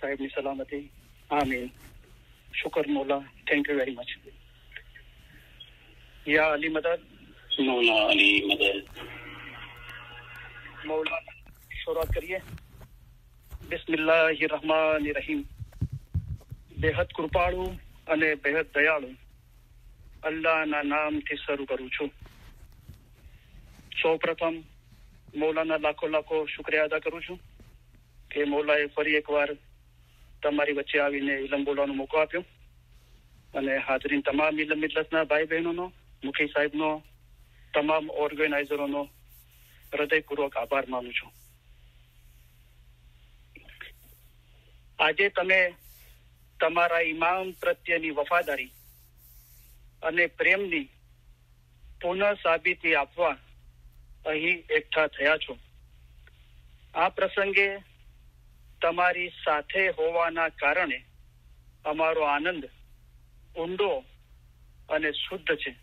साहिब ની સલામતી આમીન शुक्र मौला थैंक यू वेरी मच या अली मदद मौला अली मदद मौला शुरुआत करिए बिस्मिल्लाहिर रहमानिर रहीम बेहद કૃપાળુ અને બેહદ દયાળુ અલ્લાહના નામથી શરૂ કરું છું સૌપ્રથમ મૌલાના લાખો લાખો શુક્રિયા અદા કરું છું કે મૌલાએ ફરી એકવાર તમારી વચ્ચે આવીને ઇલમ બોલવાનો મોકો આપ્યો અને હાજરીન તમામ ઇલમ મિલતના ભાઈ બહેનોનો મુખી સાહેબનો તમામ ઓર્ગેનાઇઝરોનો હૃદયપૂર્વક આભાર માનું છું આજે તમે તમારા ઇમામ પ્રત્યેની વફાદારી અને પ્રેમની પુનઃ સાબિતી આપવા અહીં એકઠા થયા છો આ પ્રસંગે તમારી સાથે હોવાના કારણે અમારો આનંદ ઊંડો અને શુદ્ધ છે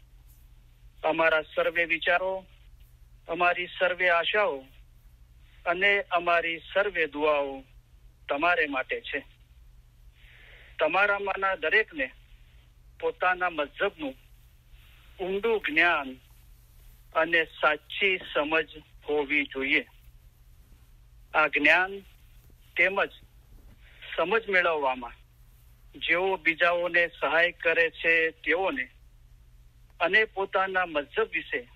અમારા સર્વે વિચારો અમારી સર્વે આશાઓ અને અમારી સર્વે દુઆઓ તમારે માટે છે તમારામાંના દરેકને પોતાના મઝહબનું ઊંડું જ્ઞાન અને સાચી સમજ હોવી જોઈએ આ જ્ઞાન તેમજ સમજ મેળવવામાં જેઓ બીજાઓને સહાય કરે છે તેઓને અને પોતાના મઝહબ વિશે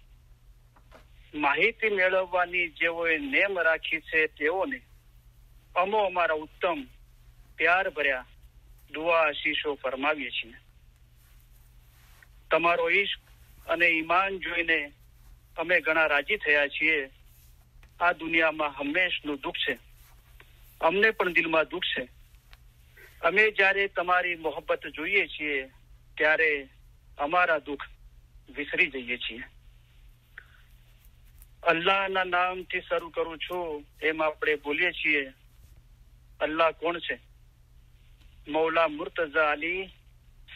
માહિતી મેળવવાની જેઓએ નેમ રાખી છે તેઓને અમો અમારા ઉત્તમ પ્યાર ભર્યા દુઆ આશીષો ફરમાવીએ છીએ તમારો ઈશ્ક અને ઈમાન જોઈને અમે ઘણા રાજી થયા છીએ આ દુનિયામાં હંમેશનું દુઃખ છે અમને પણ દિલમાં દુઃખ છે અમે જ્યારે તમારી મોહબ્બત જોઈએ છીએ ત્યારે અમારા દુઃખ વિસરી જઈએ છીએ અલ્લાહના નામથી શરૂ કરું છું એમ આપણે બોલીએ છીએ અલ્લાહ કોણ છે मौला मुर्तजा अली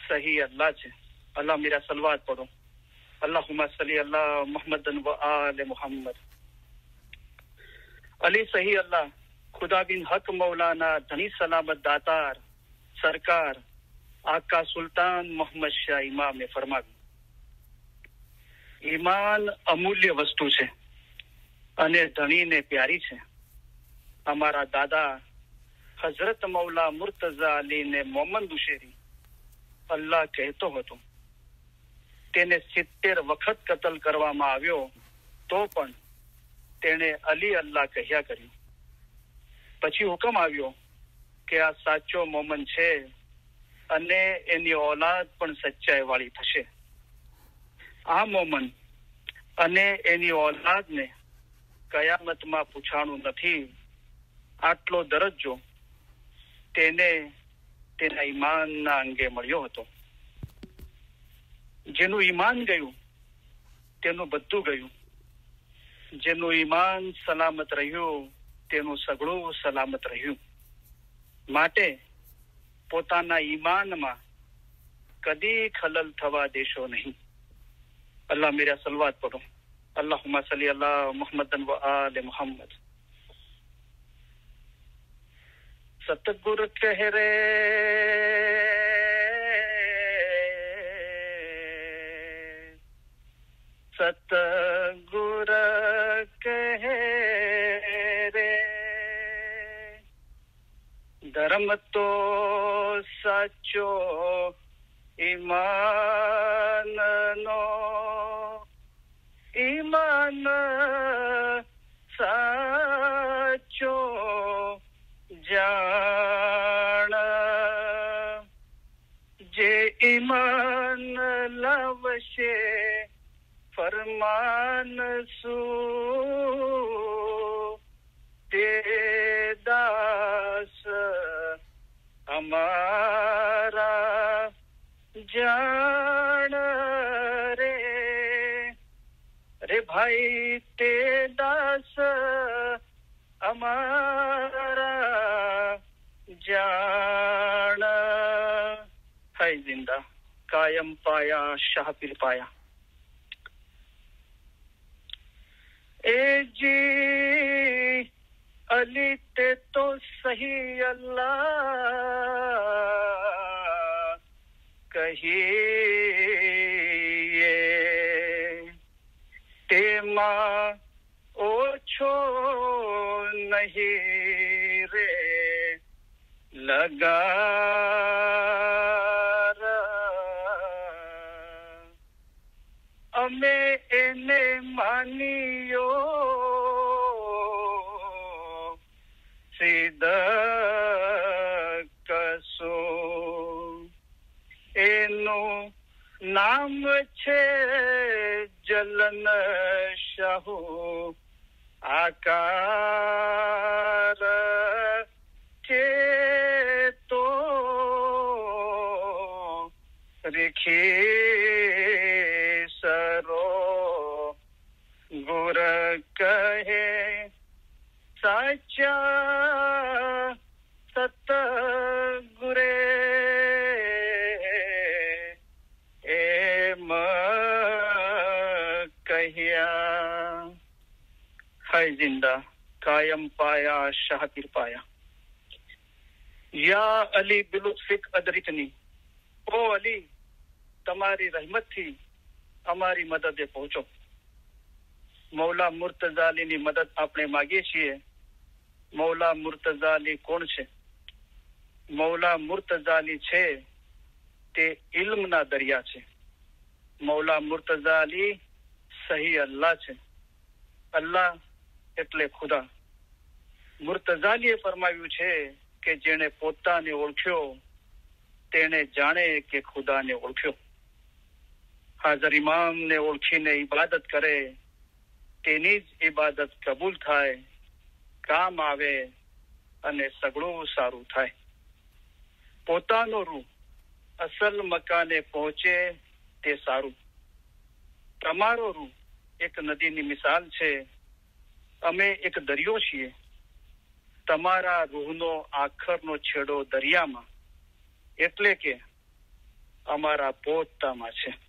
सही अल्लाह છે अल्लाह मेरा सलवात पढ़ो अल्लाहुम्मा सल्ली अला मुहम्मदन व आले मुहम्मद अली सही अल्लाह खुदा बिन हक मौलाना धनी सलामत दातार सरकार आका सुल्तान मोहम्मद शाह इमाम ने फरमाવ્યું ईमान अमूल्य वस्तु છે અને ધણીને પ્યારી છે અમારા દાદા हजरत मौला मुर्तजा अली ने मोहम्मद बुशेरी अल्लाह कहतो હતો તેને 70 વખત કતલ કરવામાં આવ્યો તો પણ તેણે અલી અલ્લાહ કહ્યા કર્યું પછી હુકમ આવ્યો કે આ સાચો મોમન છે અને એની औलाद પણ સચ્ચાઈ વાળી થશે આ મોમન અને એની औलादને કયામતમાં પૂછાણું નથી આટલો દરજ્જો તેને તેના ઈમાનના અંગે મળ્યો હતો જેનું ઈમાન ગયું તેનું બધું ગયું જેનું ઈમાન સલામત રહ્યું તેનું સગળું સલામત રહ્યું માટે પોતાના ઈમાનમાં કદી ખલલ થવા દેશો નહીં અલ્લાહ મેરા સલવાત પઢો અલ્લાहुम्मा सल्ली अला मुहम्मदन व आले मुहम्मद सतगुर कह रे सतगुर कह रे धर्म तो साचो ईमान नो ईमान साचो जान जे ईमान लवशे फरमान सू ते दास हमारा जान रे रे भाई ते दास हमारा जान है जिंदा कायम पाया शाह पीर पाया ए जी अली ते तो सही अल्लाह कहिए ते मां ओछो नहीं रे लगा अमे एने मानियो सीधा कसो एनु नाम छे जलन शाहू आकार के तो रिखी सरो गुर कहे साचा सत गुरे एम कहिया है जिंदा कायम पाया शाह पीर पाया या अली बिलुत्फिक अदरिकनी ओ अली તમારી રહેમતથી અમારી મદદે પહોંચો મૌલા મુર્તઝા અલીની મદદ આપણે માંગીએ છીએ મૌલા મુર્તઝા અલી કોણ છે મૌલા મુર્તઝા અલી છે તે ઇલ્મના દરિયા છે મૌલા મુર્તઝા અલી સહી અલ્લાહ છે અલ્લાહ એટલે ખુદા મુર્તઝા અલીએ ફરમાવ્યું છે કે જેણે પોતાને ઓળખ્યો તેણે જાણે કે ખુદાને ઓળખ્યો હાજર ઇમામને ઓળખીને ઇબાદત કરે તેની જ ઇબાદત કબૂલ થાય કામ આવે અને સગળું સારું થાય પોતાનો રૂહ અસલ મકાને પહોંચે તે સારું તમારો રૂહ એક નદીની મિસાલ છે અમે એક દરિયો છીએ તમારા રૂહનો આખરનો છેડો દરિયામાં એટલે કે અમારા પોતામાં છે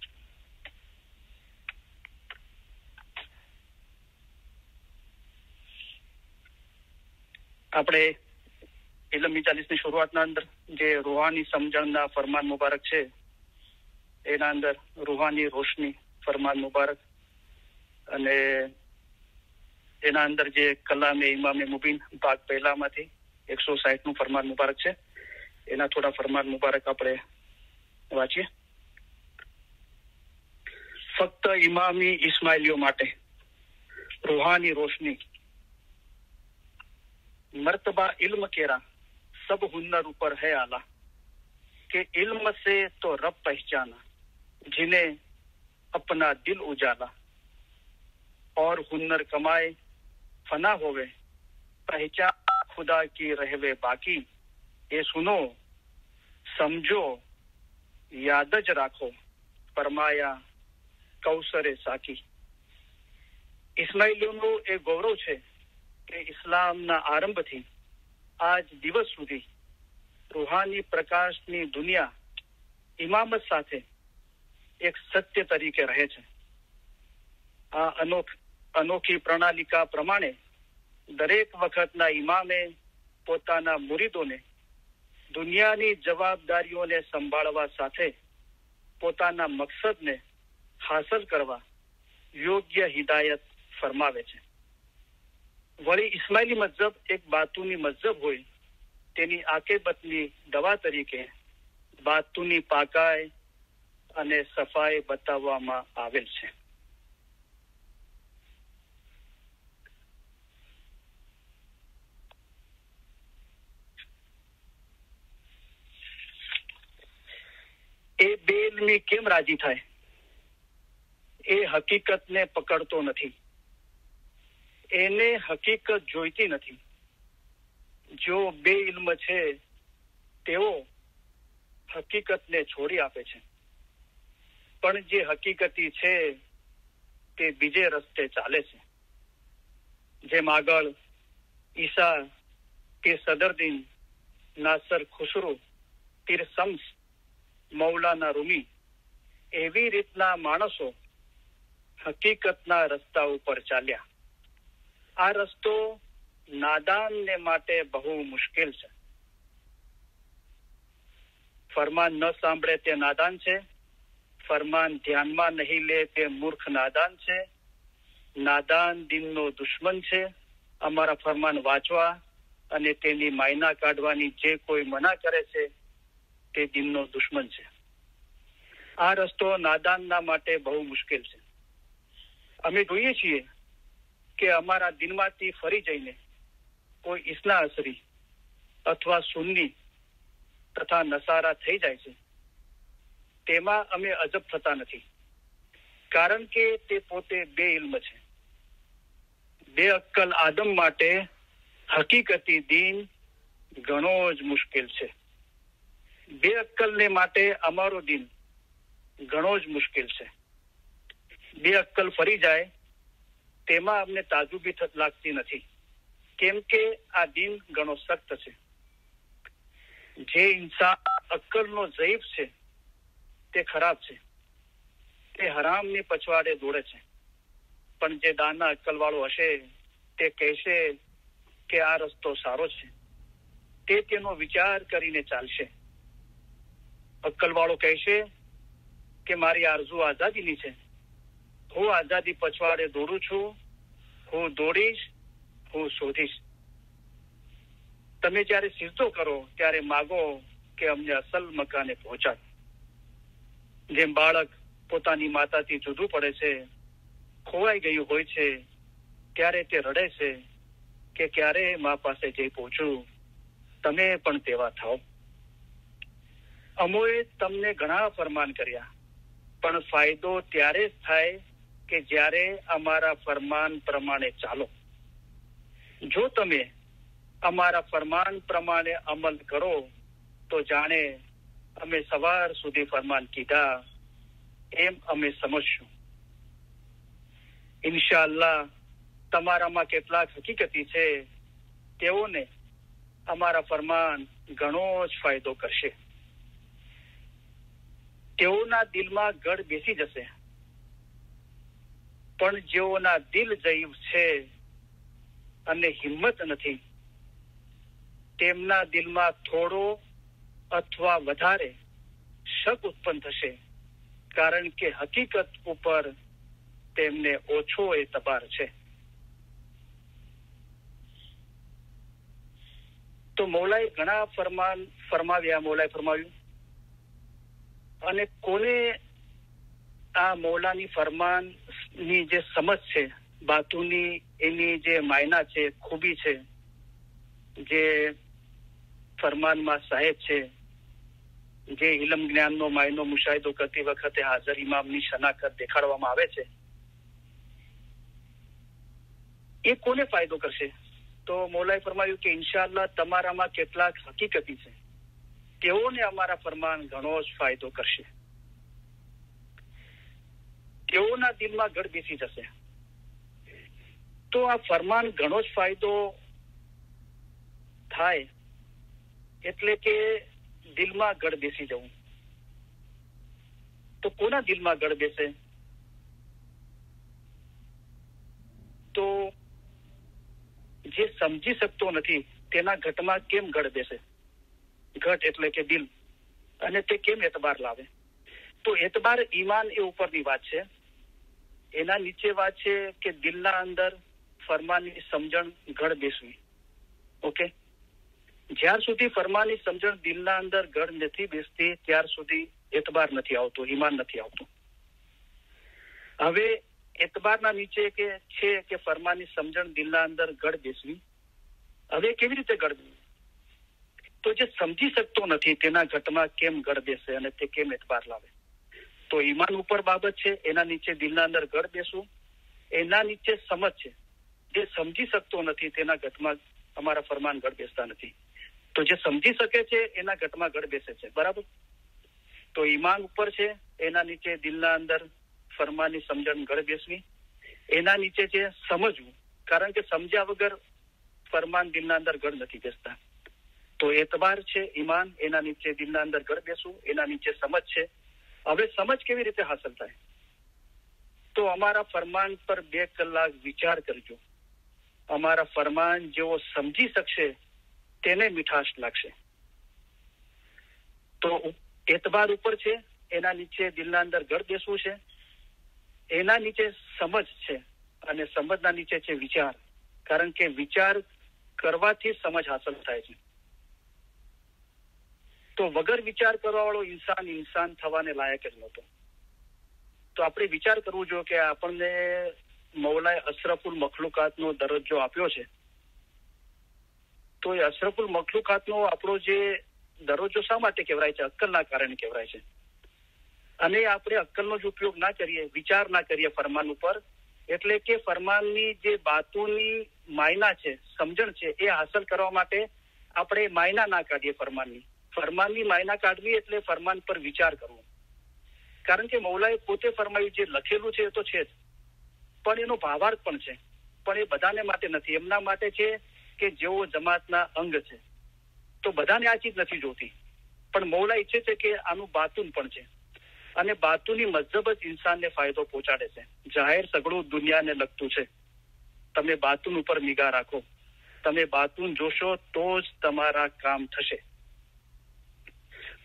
આપણે ઇલ્મ 40 ની શરૂઆતના અંદર જે રૂહાની સમજણના ફરમાન મુબારક છે એના અંદર રૂહાની રોશની ફરમાન મુબારક અને એના અંદર જે કલામે ઇમામે મુબીન ભાગ પહેલામાંથી 160 નું ફરમાન મુબારક છે એના થોડા ફરમાન મુબારક આપણે વાંચીએ ફક્ત ઇમામી ઇસ્માઇલીઓ માટે રૂહાની રોશની मर्तबा इल्म केरा सब हुन्नर ऊपर है आला के इल्म से तो रब पहचाना जिन्हें अपना दिल उजाला और हुन्नर कमाए फना होवे पहचान खुदा की रहवे बाकी ये सुनो समझो याद ज राखो फरमाया कौसरे साकी इस्माइलियों एक गौरव छे કે ઇસ્લામના આરંભથી આજ દિવસ સુધી રૂહાની પ્રકાશની દુનિયા ઇમામત સાથે એક સત્ય તરીકે રહે છે આ અનોખી પ્રણાલિકા પ્રમાણે દરેક વખતના ઇમામે પોતાના મુરીદોને દુનિયાની જવાબદારીઓને સંભાળવા સાથે પોતાના મકસદને હાંસલ કરવા યોગ્ય હિદાયત ફરમાવે છે વળી ઇસ્માઇલી મઝહબ એક બાતુની મઝહબ હોય તેની આકેબતની દવા તરીકે બાતુની પાકાઈ અને સફાઈ બતાવવામાં આવેલ છે એ બેલમી કેમ રાજી થાય એ હકીકતને પકડતો નથી એને હકીકત જોઈતી નથી જો બે ઇલ્મ છે તેઓ હકીકતને છોડી આપે છે પણ જે હકીકતી છે તે બીજે રસ્તે ચાલે છે જેમ આગળ ઈસા પીર સદરદીન નાસર ખુસરો પીર શમ્સ મૌલાના રૂમી એવી રીતના માણસો હકીકતના રસ્તા ઉપર ચાલ્યા આ રસ્તો નાદાનને માટે બહુ મુશ્કેલ છે. ફરમાન ન સાંભળે તે નાદાન છે, ફરમાન ધ્યાનમાં નહીં લે તે મૂર્ખ નાદાન છે, નાદાન દિનનો દુશ્મન છે. અમારા ફરમાન વાંચવા અને તેની માયના કાઢવાની જે કોઈ મના કરે છે તે દિનનો દુશ્મન છે. આ રસ્તો નાદાનના માટે બહુ મુશ્કેલ છે. અમે જોઈએ છીએ કે અમારા દિનમાંથી ફરી જઈને કોઈ ઇસ્ના અસરી અથવા સુન્ની તથા નસારા થઈ જાય છે. તેમાં અમે અજબ થતા નથી, કારણ કે તે પોતે બે ઇલ્મ છે. બે અક્કલ આદમ માટે હકીકતી દીન ઘણો જ મુશ્કેલ છે. બે અક્કલને માટે અમારો દિન ઘણો જ મુશ્કેલ છે. બે અક્કલ ફરી જાય તેમાં અમને તાજુબી લાગતી નથી, કેમ કે આ દિન ઘણો સખ્ત છે. જે ઇન્સાન અક્કલનો ઝઈફ છે તે ખરાબ છે, તે હરામની પછવાડે દોડે છે. પણ જે દાના અક્કલ વાળો હશે તે કહેશે કે આ રસ્તો સારો છે, તે તેનો વિચાર કરીને ચાલશે. અક્કલ વાળો કહેશે કે મારી આરઝુ આઝાદીની છે, હું આઝાદી પછવાડે દોડું છું, હું દોડીશ, હું શોધીશ. તમે જયારે સિજદો કરો ત્યારે માગો કે અમને અસલ મકાને પહોંચાડ. જેમ બાળક પોતાની માતાથી જુદું પડે છે, ખોવાઈ ગયું હોય છે, ત્યારે તે રડે છે કે ક્યારે મા પાસે જઈ પહોંચું. તમે પણ તેવા થાઓ. અમોએ તમને ઘણા ફરમાન કર્યા, પણ ફાયદો ત્યારે જ થાય કે જ્યારે અમારા ફરમાન પ્રમાણે ચાલો. જો તમે અમારા ફરમાન પ્રમાણે અમલ કરો તો જાણે અમે સવાર સુધી ફરમાન કીધા એમ અમે સમજશું. ઇન્શાઅલ્લાહ તમારામાં કેટલાક હકીકતી છે તેઓને અમારા ફરમાન ઘણો જ ફાયદો કરશે. તેઓના દિલમાં ગળ બેસી જશે, પણ જેઓના દિલ જઈફ છે અને હિંમત નથી, તેમના દિલમાં થોડો અથવા વધારે શક ઉત્પન્ન થશે, કારણ કે હકીકત ઉપર તેમને ઓછો એતબાર છે. તો મૌલાએ ઘણા ફરમાન ફરમાવ્યા, મૌલાએ ફરમાવ્યું. અને કોને આ મૌલાની ફરમાનની જે સમજ છે, બાતુની એની જે માયના છે, ખૂબી છે, જે ફરમાનમાં સાહેબ છે, જે ઇલમ જ્ઞાનનો માયનો મુશાહિદો કરતી વખતે હાજર ઇમામની શનાખત દેખાડવામાં આવે છે, એ કોને ફાયદો કરશે? તો મૌલાએ ફરમાવ્યું કે ઇન્શાઅલ્લાહ તમારામાં કેટલાક હકીકતી છે તેઓને અમારા ફરમાન ઘણો જ ફાયદો કરશે. તેઓના દિલમાં ગળ બેસી જશે. તો આ ફરમાન ઘણો જ ફાયદો થાય એટલે કે દિલમાં ગળ બેસી જવું. તો કોના દિલમાં ગળ બેસે? તો જે સમજી શકતો નથી તેના ઘટમાં કેમ ગળ બેસે? ઘટ એટલે કે દિલ, અને તે કેમ એતબાર લાવે? તો એતબાર ઈમાન એ ઉપરની વાત છે. એના નીચે વાત છે કે દિલના અંદર ફરમાનની સમજણ ગળ બેસવી. ઓકે, જ્યાર સુધી ફરમાનની સમજણ દિલના અંદર ગળ નથી બેસતી ત્યાર સુધી એતબાર નથી આવતો, ઈમાન નથી આવતું. હવે એતબારના નીચે કે છે કે ફરમાનની સમજણ દિલના અંદર ગળ બેસવી. હવે કેવી રીતે ગળ? તો જે સમજી શકતો નથી તેના ઘટમાં કેમ ગળ બેસે અને તે કેમ એતબાર લાવે? તો ઈમાન ઉપર બાબત છે, એના નીચે દિલના અંદર ગળ બેસવું, એના નીચે સમજ છે. જે સમજી શકતો નથી તેના ઘટમાં અમારા ફરમાન ગળ બેસતા નથી. તો જે સમજી શકે છે એના ઘટમાં ગળ બેસે છે, બરાબર? તો ઈમાન ઉપર છે, એના નીચે દિલના અંદર ફરમાનની સમજણ ગળ બેસવી, એના નીચે છે સમજવું, કારણ કે સમજ્યા વગર ફરમાન દિલના અંદર ગળ નથી બેસતા. તો એતબાર છે ઈમાન, એના નીચે દિલના અંદર ગળ બેસવું, એના નીચે સમજ છે. હવે સમજ કેવી રીતે હાંસલ થાય? તો અમારા ફરમાન પર 2 કલાક વિચાર કરજો. અમારા ફરમાન જેવો સમજી શકશે તેને મીઠાશ લાગશે. તો એતબાર ઉપર છે, એના નીચે દિલના અંદર ઘર બેસવું છે, એના નીચે સમજ છે, અને સમજના નીચે છે વિચાર. કારણ કે વિચાર કરવાથી સમજ હાંસલ થાય છે. તો વગર વિચાર કરવા વાળો ઇન્સાન થવાને લાયક જ નહોતો. તો આપણે વિચાર કરવું જોઈએ કે આપણને મૌલાએ અશરફુલ મખલુકાતનો દરજ્જો આપ્યો છે. તો એ અશરફુલ મખલુકાતનો આપણો જે દરજ્જો શા માટે કહેવાય છે? અક્કલના કારણે કહેવાય છે. અને આપણે અક્કલનો જ ઉપયોગ ના કરીએ, વિચાર ના કરીએ ફરમાન ઉપર, એટલે કે ફરમાનની જે બાતોની માયના છે, સમજણ છે, એ હાંસલ કરવા માટે આપણે માયના ના કાઢીએ. ફરમાનની માયના કાઢવી એટલે ફરમાન પર વિચાર કરવો. કારણ કે મૌલાએ પોતે ફરમાયું જે લખેલું છે એ તો છે જ, પણ એનો ભાવાર્થ પણ છે. પણ એ બધાને માટે નથી. એમના માટે છે કે જેઓ જમાતના અંગ છે. તો બધાને આ ચીજ નથી જોતી, પણ મૌલા ઈચ્છે છે કે આનું બાતુન પણ છે. અને બાતુની મજહબ જ ઇન્સાનને ફાયદો પહોંચાડે છે. જાહેર સગળું દુનિયાને લગતું છે. તમે બાતુન ઉપર નિગાહ રાખો. તમે બાતુન જોશો તો જ તમારા કામ થશે.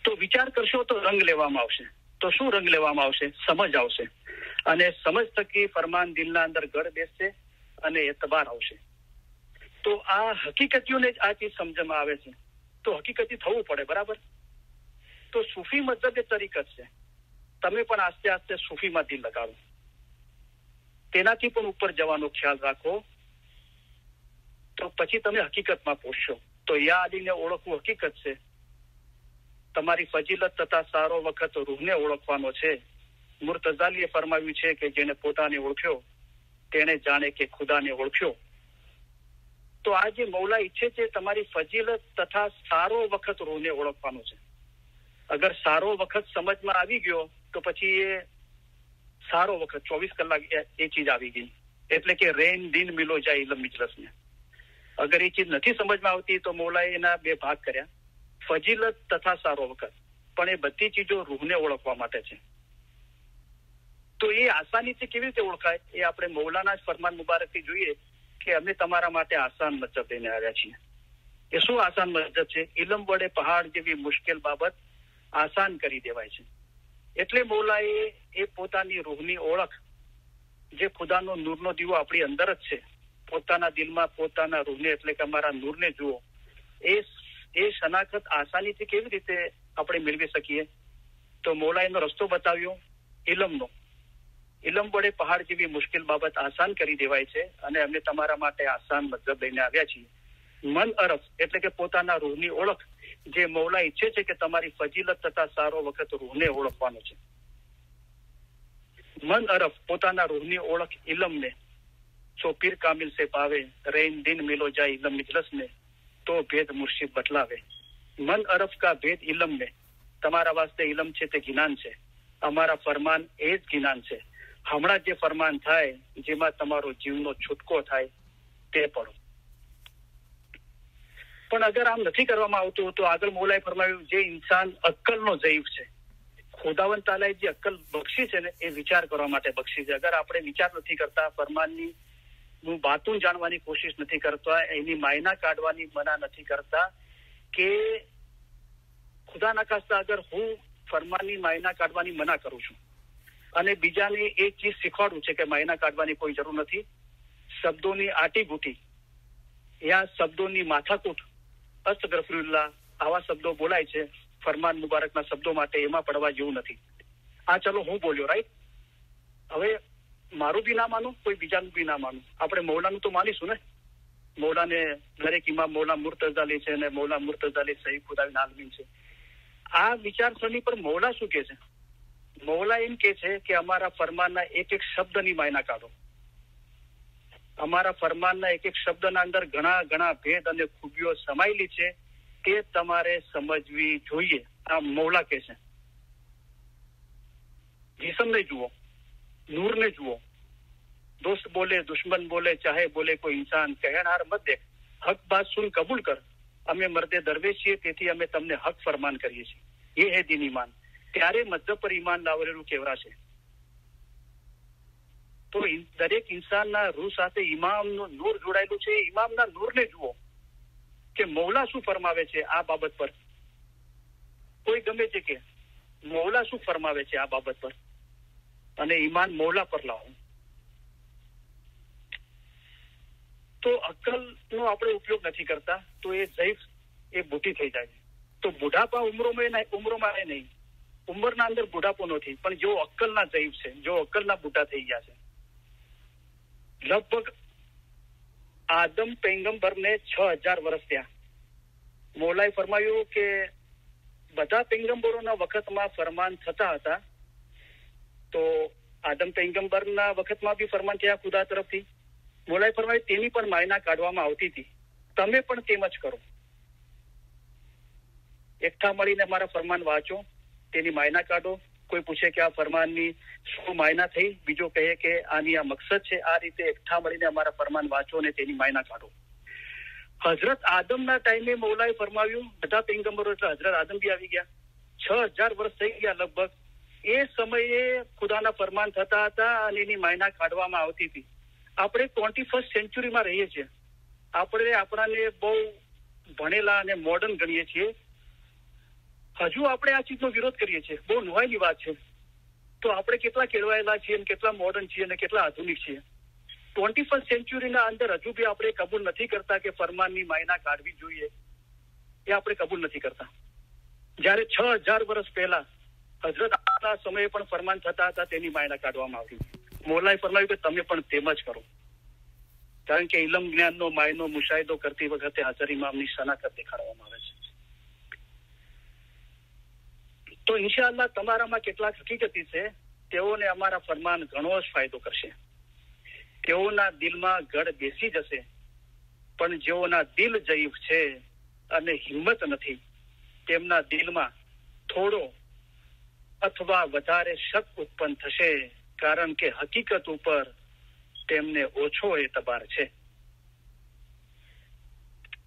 તો વિચાર કરશો તો રંગ લેવામાં આવશે. તો શું રંગ લેવામાં આવશે? સમજ આવશે. અને સમજ થકી ફરમાન દિલના અંદર ઘર બેસશે અને એતબાર આવશે. તો આ હકીકતીઓને જ આ ચીજ સમજમાં આવે છે. તો હકીકતી થવું પડે, બરાબર? તો સૂફી મતલબ એ તરીકત છે. તમે પણ આસ્તે આસ્તે સૂફીમાં દિલ લગાવો. તેનાથી પણ ઉપર જવાનો ખ્યાલ રાખો. તો પછી તમે હકીકતમાં પહોંચશો. તો યા અલીને ઓળખવું હકીકત છે. તમારી ફજીલત તથા સારો વખત રૂહને ઓળખવાનો છે. મુર્તઝાલીએ ફરમાવ્યું છે કે જેને પોતાને ઓળખ્યો તેને જાણે કે ખુદાને ઓળખ્યો. તો આ જે મૌલા ઈચ્છે છે તમારી ફજીલત તથા સારો વખત રૂહને ઓળખવાનો છે. અગર સારો વખત સમજમાં આવી ગયો તો પછી એ સારો વખત 24 કલાક એ ચીજ આવી ગઈ. એટલે કે રેન દિન મિલો જાય ઇલમ મિજલસને. અગર એ ચીજ નથી સમજમાં આવતી તો મૌલાએ એના બે ભાગ કર્યા, ફજીલત તથા સારો વખત. પણ એ બધી ચીજો રૂહને ઓળખવા માટે છે. તો એ આસાનીથી કેવી રીતે ઓળખાય? એ આપણે મૌલાના જ ફરમાન મુબારકથી જોઈએ કે અમે તમારા માટે આસાન મજહબ લઈને આવ્યા છીએ. એ શું આસાન મજહબ છે? ઇલમ વડે પહાડ જેવી મુશ્કેલ બાબત આસાન કરી દેવાય છે. એટલે મૌલાએ એ પોતાની રૂહની ઓળખ, જે ખુદાનો નૂરનો દીવો આપણી અંદર જ છે, પોતાના દિલમાં પોતાના રૂહને એટલે કે અમારા નૂરને જુઓ. એ શનાખત આસાનીથી કેવી રીતે આપણે મેળવી શકીએ? તો મૌલાએ એનો રસ્તો બતાવ્યો ઇલમનો. ઇલમ વડે પહાડ જેવી મુશ્કેલ બાબત આસાન કરી દેવાય છે અને અમે તમારા માટે આસાન મતલબ લઈને આવ્યા છીએ. મન અરફ એટલે કે પોતાના રૂહની ઓળખ, જે મૌલા ઈચ્છે છે કે તમારી ફજીલત તથા સારો વખત રૂહને ઓળખવાનો છે. મન અરફ પોતાના રૂહની ઓળખ ઇલમને, સો પીર કામિલ સે પાવે, રેન દિન મિલો જાય ઇલમ મિજલસ ને, તો ભેદ મુર્શિદ બતલાવે. મન અરફ કા ભેદ ઇલમ ને. તમારા વાસ્તે ઇલમ છે તે જ્ઞાન છે. અમારા ફરમાન એ જ જ્ઞાન છે. હમણાં જે ફરમાન થાય જેમાં તમારો જીવનો છૂટકો થાય તે પડો. પણ અગર આમ નથી કરવામાં આવતું તો આગળ મૌલાએ ફરમાવ્યું જે ઇન્સાન અક્કલનો ઝઈફ છે, ખુદાવંદ તાલાએ જે અક્કલ બક્ષી છે ને એ વિચાર કરવા માટે બક્ષી છે. અગર આપણે વિચાર નથી કરતા, ફરમાનની બાતું જાણવાની કોશિશ નથી કરતા, એની માયના કાઢવાની મના નથી કરતા, કે ખુદા ના ખાસ્તા અગર હું ફરમાનની માયના કાઢવાની મના કરું છું અને બીજાને એ ચીજ શીખવાડું છે કે માયના કાઢવાની કોઈ જરૂર નથી, શબ્દોની આટીબૂટી યા શબ્દોની માથાકૂટ, અસ્તગફરુલ્લાહ આવા શબ્દો બોલાય છે ફરમાન મુબારકના શબ્દો માટે, એમાં પડવા જેવું નથી. આ ચલો હું બોલ્યો, રાઈટ? હવે મારું બી ના માનું, કોઈ બીજાનું બી ના માનું, આપણે મૌલાનું તો માનીશું ને. મૌલાને દરેક ઇમામ મૌલા મુર્તઝાલી છે અને મૌલા મુર્તઝાલી સહી ખુદાવી આલમીન છે. આ વિચારસરણી પર મૌલા શું કે છે? મૌલા એમ કે છે કે અમારા ફરમાનના એક એક શબ્દની માયના કાઢો. અમારા ફરમાનના એક એક શબ્દના અંદર ઘણા ઘણા ભેદ અને ખૂબીઓ સમાયેલી છે, તે તમારે સમજવી જોઈએ. આ મૌલા કે છે. જીસમને જુઓ, નૂરને જુઓ. દોસ્ત બોલે, દુશ્મન બોલે, ચાહે બોલે કોઈ ઇન્સાન, કહેનાર મત દેખ, હક બાત સુન કબૂલ કર. અમે મર્દે દરવેશ છીએ, તેથી અમે તમને હક ફરમાન કરીએ છીએ. એ હે દીન ઈમાન. ત્યારે મજહબ પર ઈમાન લાવવાનું કહેવરાશે. તો દરેક ઇન્સાનના રૂહ સાથે ઇમામનું નૂર જોડાયેલું છે. ઇમામના નૂરને જુઓ કે મૌલા શું ફરમાવે છે આ બાબત પર. કોઈ ગમે છે કે મૌલા શું ફરમાવે છે આ બાબત પર, અને ઈમાન મૌલા પર લાવો. તો અક્કલનો આપણે ઉપયોગ નથી કરતા તો એ ઝૈફ એ બુઢી થઈ જાય. તો બુઢાપા ઉંમરોમાં નહીં, ઉંમરના અંદર બુઢાપો નથી, પણ જેઓ અક્કલના ઝૈફ છે, જો અક્કલના બુઢા થઈ ગયા છે. લગભગ આદમ પૈગંબરને 6000 વર્ષ થયા. મૌલાએ ફરમાયું કે બધા પૈગંબરોના વખતમાં ફરમાન થતા હતા, તો આદમ પૈગંબરના વખતમાં બી ફરમાન થયા ખુદા તરફથી. મૌલાએ ફરમાયું તેની પણ માયના કાઢવામાં આવતી હતી, તમે પણ તેમ જ કરો. એકઠા મળીને મારા ફરમાન વાંચો, તેની માયના કાઢો. કોઈ પૂછે કે આ ફરમાનની શું માયના થઈ, બીજો કહે કે આની આ મકસદ છે. આ રીતે એકઠા મળીને અમારા ફરમાન વાંચો અને તેની માયના કાઢો. હઝરત આદમના ટાઈમે મૌલાએ ફરમાવ્યું, બધા પૈગંબરો એટલે હઝરત આદમ બી આવી ગયા, 6000 વર્ષ થઈ ગયા લગભગ. એ સમયે ખુદાના ફરમાન થતા હતા અને એની માયના કાઢવામાં આવતી હતી. આપણે 21st સેન્ચુરીમાં રહીએ છીએ. આપણે આપણાને બહુ ભણેલા અને મોડર્ન ગણીએ છીએ. હજુ આપણે આ ચીજનો વિરોધ કરીએ છીએ. બહુ નવાઈની વાત છે. તો આપણે કેટલા કેળવાયેલા છીએ અને કેટલા મોડર્ન છીએ અને કેટલા આધુનિક છીએ. 21st સેન્ચુરીના અંદર હજુ બી આપણે કબૂલ નથી કરતા કે ફરમાનની માયના કાઢવી જોઈએ. એ આપણે કબૂલ નથી કરતા. જયારે 6000 વર્ષ પહેલા હઝરત આદમના સમયે પણ ફરમાન થતા હતા, તેની માયના કાઢવામાં આવી. મૌલાએ ફરમાવ્યું કે તમે પણ તેમ જ કરો, કારણ કે ઇલમ જ્ઞાનનો માયનો મુશાહિદો કરતી વખતે હાજર ઇમામની શનાખત દેખાડવામાં આવે છે. તો ઇન્શાઅલ્લાહ તમારામાં કેટલાક હકીકતી છે, તેઓને અમારા ફરમાન ઘણો જ ફાયદો કરશે. તેઓના દિલમાં ગઢ બેસી જશે. પણ જેઓના દિલ જયીફ છે અને હિંમત નથી, તેમના દિલમાં થોડો અથવા વધારે શક ઉત્પન્ન થશે, કારણ કે હકીકત ઉપર તેમને ઓછો એતબાર છે.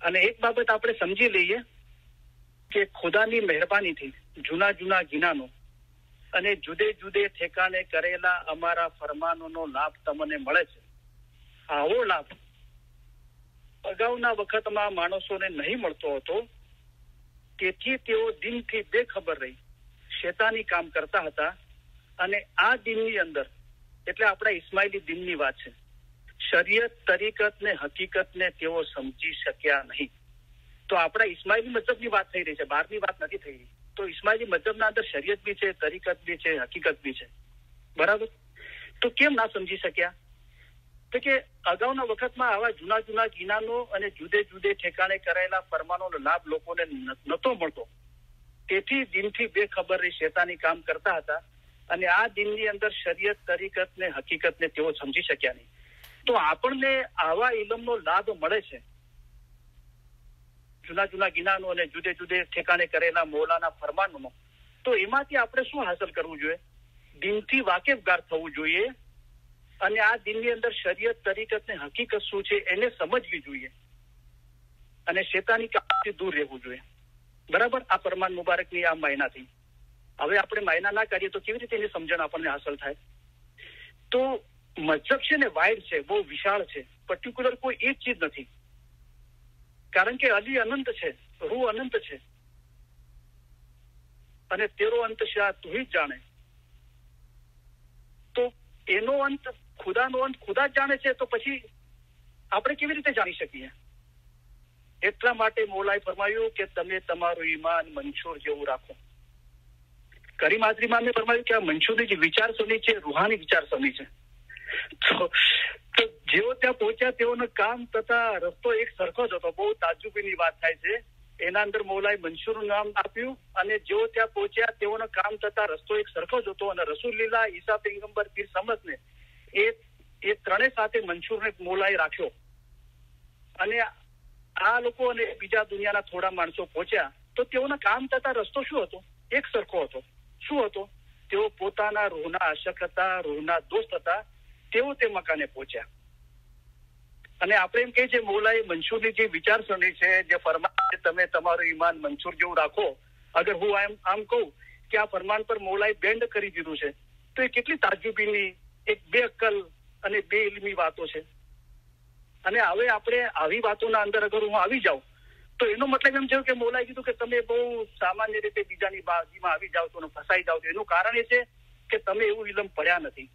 અને એક બાબત આપણે સમજી લઈએ કે ખુદાની મહેરબાનીથી જૂના ગિનાનો અને જુદે જુદે ઠેકાણે કરેલા અમારા ફરમાનોનો લાભ તમને મળે છે. આવો લાભ અગાઉના વખતમાં માણસોને નહીં મળતો હતો. તેથી તેઓ દિનથી બેખબર રહી શેતાની કામ કરતા હતા. અને આ દિનની અંદર, એટલે આપણા ઇસ્માઇલી દિનની વાત છે, શરીયત, તરીકત ને હકીકત ને તેઓ સમજી શક્યા નહીં. તો આપણા ઇસ્માઇલી મજહબની વાત થઈ રહી છે, બહારની વાત નથી થઈ રહી. તો ઇસ્માઇલી મજહબના અંદર શરીયત બી છે, તરીકત બી છે, હકીકત બી છે, બરાબર. તો કેમ ના સમજી શક્યા? તો કે અગાઉના વખતમાં આવા જૂના ગિનાનો અને જુદે જુદે ઠેકાણે કરાયેલા ફરમાનોનો લાભ લોકોને નતો મળતો. તેથી દિનથી બેખબર રહી શેતાની કામ કરતા હતા. અને આ દિનની અંદર શરીયત, તરીકત ને હકીકત ને તેઓ સમજી શક્યા નહીં. તો આપણને આવા ઇલમનો લાભ મળે છે, જૂના ગિનાનો અને જુદે જુદે ઠેકાણે કરેલા મૌલાના ફરમાનોનો. તો એમાંથી આપણે શું હાંસલ કરવું જોઈએ? દિનથી વાકેફગાર થવું જોઈએ. અને આ દિનની અંદર શરીયત, તરીકત ને હકીકત શું છે એને સમજવી જોઈએ. અને શેતાની કામથી દૂર રહેવું જોઈએ, બરાબર. આ ફરમાન મુબારકની આ માયનાથી. હવે આપણે માયના ના કરીએ તો કેવી રીતે એની સમજણ આપણને હાંસલ થાય? તો મજહબ છે ને વાઇડ છે, બહુ વિશાળ છે. પર્ટિક્યુલર કોઈ એક ચીજ નથી, કારણ કે અલી અનંત છે, રૂહ અનંત છે. અને તેરો અંત શાહ તું જ જાણે. તો એનો અંત, ખુદાનો અંત ખુદા જ જાણે છે. તો પછી આપણે કેવી રીતે જાણી શકીએ? એટલા માટે મૌલાએ ફરમાયું કે તમે તમારું ઈમાન મંશૂર જેવું રાખો. કરીમ હાજરી ઇમામે ફરમાયું કે આ મંશૂરની જે વિચારસરણી છે, રૂહાની વિચારસરણી છે. તો જેઓ ત્યાં પહોંચ્યા તેઓનું કામ તથા રસ્તો એક સરખો જ હતો. બહુ તાજુબીની વાત થાય છે. એના અંદર મૌલાએ મંશૂરનું નામ આપ્યું. અને જેઓ ત્યાં પહોંચ્યા તેઓનું કામ તથા રસ્તો એક સરખો જ હતો. અને રસૂલુલ્લાહ, ઈસા પૈગંબર, પીર સમદને એ ત્રણેય સાથે મંશૂરને મૌલાએ રાખ્યો. અને આ લોકો અને બીજા દુનિયાના થોડા માણસો પહોંચ્યા તો તેઓના કામ તથા રસ્તો શું હતો? એક સરખો હતો. શું હતો? તેઓ પોતાના રૂહના આશક હતા, રૂહના દોસ્ત હતા. તેઓ તે મકાને પહોંચ્યા. અને આપણે એમ કહીએ છીએ મૌલાએ મંશૂરની જે વિચારસરણી છે, જે ફરમાન છે, તમે તમારું ઈમાન મંશૂર જેવું રાખો. અગર હું આમ કહું કે આ ફરમાન પર મૌલાએ બેન્ડ કરી દીધું છે, તો એ કેટલી તાજુબીની, એક બેઅક્કલ અને બે ઇલ્મી વાતો છે. અને હવે આપણે આવી વાતોના અંદર અગર હું આવી જાઉં તો એનો મતલબ એમ છે કે મૌલાએ કીધું કે તમે બહુ સામાન્ય રીતે બીજાની બાજીમાં આવી જાવ તો ફસાઈ જાવ તો એનું કારણ એ છે કે તમે એવું ઇલમ પડ્યા નથી,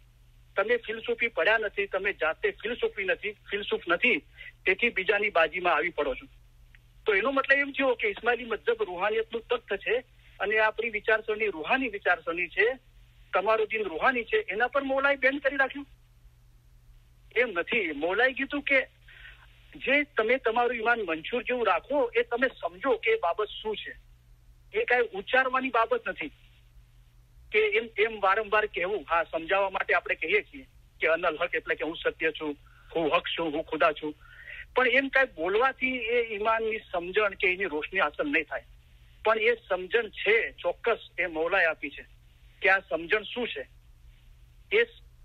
તમે ફિલસૂફી પડ્યા નથી, તમે જાતે ફિલસૂફ નથી, તેથી બીજાની બાજીમાં આવી પડો છો. તો એનો મતલબ એમ થયો કે ઇસ્માઇલી મજહબ રૂહાનિયતનું તખ્ત છે અને આપણી વિચારસરણી રૂહાની વિચારસરણી છે, તમારું દિન રૂહાની છે, એના પર મૌલાએ બેન કરી રાખ્યું? એમ નથી. મૌલાએ કીધું કે જે તમે તમારું ઈમાન મંજૂર જેવું રાખો એ તમે સમજો કે એ બાબત શું છે. એ કઈ ઉચ્ચારવાની બાબત નથી કે એમ વારંવાર કહેવું. હા, સમજાવવા માટે આપણે કહીએ છીએ કે અનલ હક એટલે કે હું સત્ય છું, હું હક છું, હું ખુદા છું, પણ એમ કઈ બોલવાથી એ ઈમાનની સમજણ કે એની રોશની હાંસલ નહીં થાય. પણ એ સમજણ છે ચોક્કસ, એ મૌલાએ આપી છે કે આ સમજણ શું છે.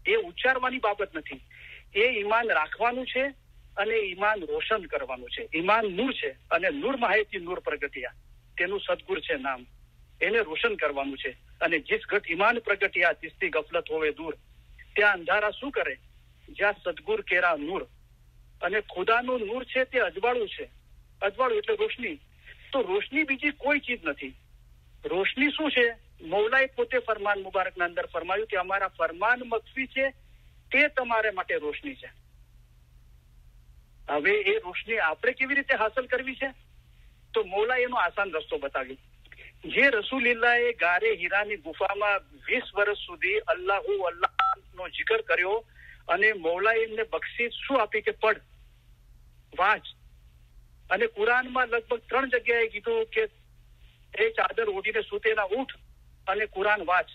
એ ઉચ્ચારવાની બાબત નથી, એ ઈમાન રાખવાનું છે અને ઈમાન રોશન કરવાનું છે. ઈમાન નૂર છે અને નૂર માહિતી નૂર પ્રગટિયા, તેનું સદગુર છે નામ, એને રોશન કરવાનું છે. અને જીસ ઘટ ઈમાન પ્રગટિયા તિસથી ગફલત હોવે દૂર, ત્યાં અંધારા શું કરે જ્યાં સદગુર કેરા નૂર. અને ખુદાનું નૂર છે તે અજવાળું છે. અજવાળું એટલે રોશની. તો રોશની બીજી કોઈ ચીજ નથી. રોશની શું છે? મૌલાએ પોતે ફરમાન મુબારકના અંદર ફરમાયું કે અમારા ફરમાન મખફી છે, તે તમારે માટે રોશની છે. હવે એ રોશની આપણે કેવી રીતે હાંસલ કરવી છે? તો મૌલાએ એનો આસાન રસ્તો બતાવ્યો. જે રસૂલિલ્લાહે ગારે હીરાની ગુફામાં 20 વર્ષ સુધી અલ્લાહુ અલ્લાહનો જિકર કર્યો અને મૌલાએ એમને બક્ષિસ શું આપી કે પઢ, વાંચ. અને કુરાનમાં લગભગ 3 જગ્યાએ કીધું કે એ ચાદર ઓઢીને સૂતેલા ઉઠ અને કુરાન વાંચ.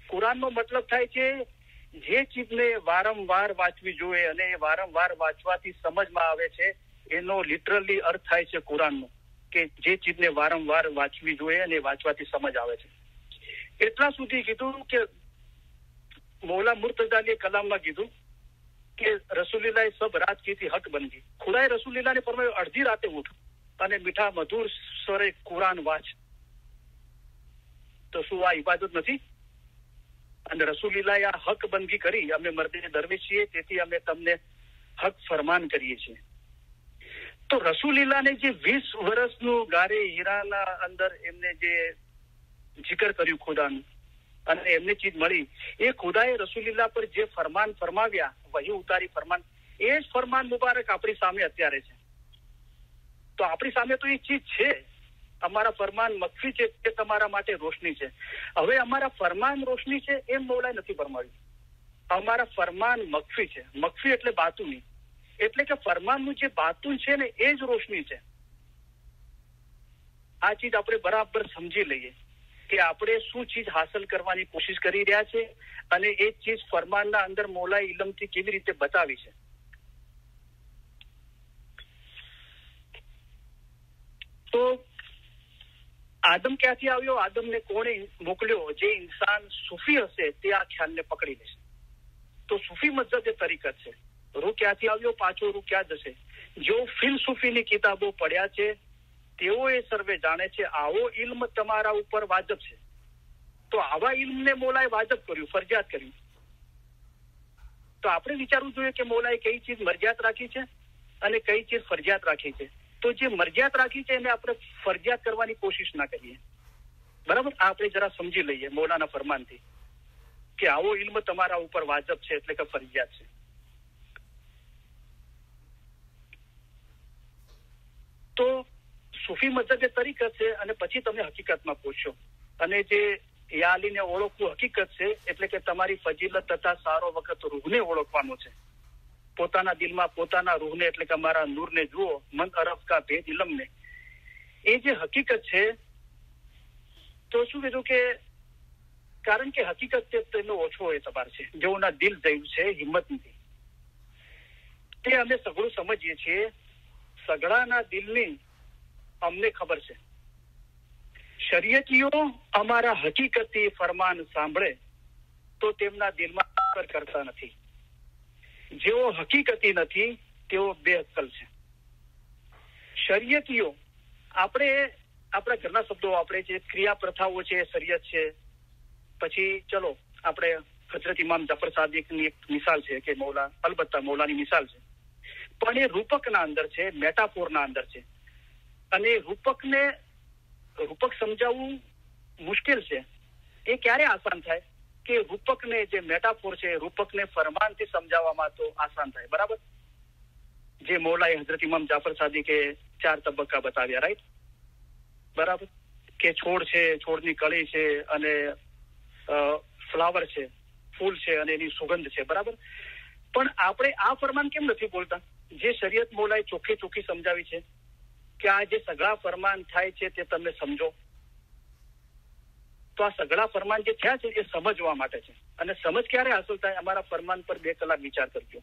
કુરાનનો મતલબ થાય છે જે ચીજને વારંવાર વાંચવી જોઈએ અને એ વારંવાર વાંચવાથી સમજમાં આવે છે, એનો લિટરલી અર્થ થાય છે કુરાનનો, કે જે ચીજને વારંવાર વાંચવી જોઈએ અને વાંચવાથી સમજ આવે છે. એટલા સુધી કીધું કે મૌલા મુર્તઝાલીએ કલામમાં કીધું કે રસૂલિલ્લાહે સબ રાત કી થી હક બન ગઈ. ખુદાએ રસૂલિલ્લાહને ફરમાયું અડધી રાતે ઉઠ અને મીઠા મધુર સ્વરે કુરાન વાંચ. તો શું આ ઇબાદત નથી? અને રસૂલિલ્લાહે આ હક બંદગી કરી. અમે મર્દે દરવેશ છીએ, તેથી અમે તમને હક ફરમાન કરીએ છીએ. તો રસૂલિલ્લાહને જે 20 વર્ષનું ગારે હીરાના અંદર એમને જે જિકર કર્યું ખુદાનું અને એમને ચીજ મળી, એ ખુદાએ રસૂલિલ્લાહ પર જે ફરમાન ફરમાવ્યા, વહી ઉતારી ફરમાન, એ જ ફરમાન મુબારક આપણી સામે અત્યારે છે. તો આપણી સામે તો એ ચીજ છે. અમારા ફરમાન મખફી છે, તે તમારા માટે રોશની છે. હવે અમારા ફરમાન રોશની છે એમ મૌલાએ નથી ફરમાવ્યું. અમારા ફરમાન મખફી છે. મખફી એટલે બાતુની, એટલે કે ફરમાનનું જે બાતુન છે ને એ જ રોશની છે. આ ચીજ આપણે બરાબર સમજી લઈએ કે આપણે શું ચીજ હાંસલ કરવાની કોશિશ કરી રહ્યા છે અને એ ચીજ ફરમાનના અંદર મૌલાએ ઇલમથી કેવી રીતે બતાવી છે. તો આદમ ક્યાંથી આવ્યો? આદમને કોણે મોકલ્યો? જે ઇન્સાન સૂફી હશે તે આ ખ્યાલને પકડી લેશે. તો સૂફી મજહબ એ તરીકત છે. રૂહ ક્યાંથી આવ્યો? પાછો રૂહ ક્યાં જશે? જો ફિલસૂફીની કિતાબો પડ્યા છે તેઓ એ સર્વે જાણે છે આવો ઇલ્મ તમારા ઉપર વાજબ છે. તો આવા ઇલ્મને મૌલાએ વાજબ કર્યું, ફરજિયાત કર્યું. તો આપણે વિચારવું જોઈએ કે મૌલાએ કઈ ચીજ મરજિયાત રાખી છે અને કઈ ચીજ ફરજિયાત રાખી છે. તો જે મરજિયાત રાખી છે એને આપણે ફરજિયાત કરવાની કોશિશ ના કરીએ. બરાબર? આપણે જરા સમજી લઈએ મૌલાના ફરમાનથી કે આવો ઇલ્મ તમારા ઉપર વાજબ છે એટલે કે ફરજિયાત છે. તો સૂફી મજહબ એ તરીકત છે અને પછી તમે હકીકતમાં પૂછશો. અને જે યાલીને ઓળખવું હકીકત છે એટલે કે તમારી ફજીલત તથા સારો વખત રૂહને ઓળખવાનો છે. પોતાના દિલમાં પોતાના રૂહને એટલે કે અમારા નૂરને જુઓ, મન અરફ કા ભેદ ઇલમને. એ જે હકીકત છે તો શું કીધું કે કારણ કે હકીકત છે તેનો ઓછો એતબાર છે. જેઓના દિલ જૈવ છે, હિંમત નથી. તે અમે સઘળું સમજીએ છીએ. સઘળાના દિલની અમને ખબર છે. શરીયતીઓ અમારા હકીકતી ફરમાન સાંભળે તો તેમના દિલમાં અસર કરતા નથી. જેઓ હકીકતી નથી તેઓ બેઅક્કલ છે. શરીયતીઓ આપણે આપણા ઘરના શબ્દો આપણે જે ક્રિયા પ્રથાઓ છે, શરીયત છે, પછી ચલો આપણે હજરત ઇમામ જાફર સાદિકની એક મિસાલ છે કે મૌલા, અલબત્તા મૌલાની મિસાલ છે, પણ એ રૂપકના અંદર છે, મેટાફોરના અંદર છે. અને રૂપક સમજાવવું મુશ્કેલ છે. એ ક્યારે આસાન થાય કે રૂપકને, જે મેટાફોર છે, રૂપકને ફરમાનથી સમજાવવામાં તો આસાન થાય. બરાબર? જે મૌલાએ હજરત ઇમામ જાફર સાદિકે 4 તબક્કા બતાવ્યા, રાઈટ? બરાબર? કે છોડ છે, છોડની કળી છે, અને ફ્લાવર છે, ફૂલ છે, અને એની સુગંધ છે. બરાબર? પણ આપણે આ ફરમાન કેમ નથી બોલતા? જે શરીયત મૌલાએ ચોખ્ખી સમજાવી છે કે આ જે સગળા ફરમાન થાય છે તે તમે સમજો. તો આ સગળા ફરમાન જે થયા છે એ સમજવા માટે છે. અને સમજ ક્યારે હાંસલ થાય? અમારા ફરમાન પર 2 કલાક વિચાર કરજો.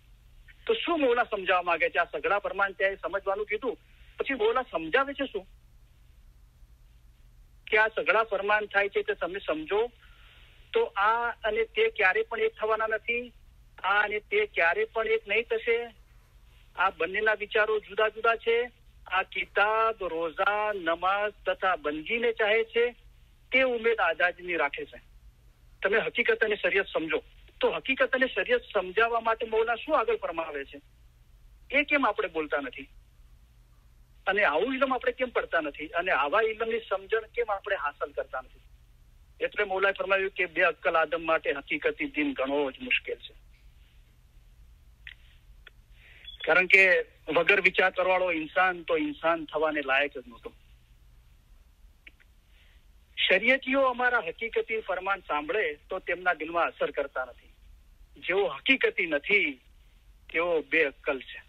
તો શું મૌલા સમજાવવા માંગે છે? આ સગળા ફરમાન ત્યાં સમજવાનું કીધું, પછી મૌલા સમજાવે છે શું? કે આ સગળા ફરમાન થાય છે તે તમે સમજો. તો આ અને તે ક્યારે પણ એક થવાના નથી. આ અને તે ક્યારે પણ એક નહીં થશે. આ બંનેના વિચારો જુદા જુદા છે. આ કિતાબ, રોઝા, નમાઝ તથા બંદગીને ચાહે છે, તે ઉમેદ આઝાદીની રાખે છે. તમે હકીકત અને શરીયત સમજો. તો હકીકત અને શરીયત સમજાવવા માટે મૌલા શું આગળ ફરમાવે છે એ કેમ આપણે બોલતા નથી? અને આવું ઇલમ આપણે કેમ પડતા નથી? અને આવા ઇલમની સમજણ કેમ આપણે હાંસલ કરતા નથી? એટલે મૌલાએ ફરમાવ્યું કે 2 અક્કલ આદમ માટે હકીકતી દીન ઘણો જ મુશ્કેલ છે. કારણ કે વગર વિચાર કરવાળો ઇન્સાન તો ઇન્સાન થવાને લાયક જ નહોતો. શરીયતીઓ અમારા હકીકતી ફરમાન સાંભળે તો તેમના દિલમાં અસર કરતા નથી. જેઓ હકીકતી નથી તેઓ 2 અક્કલ છે.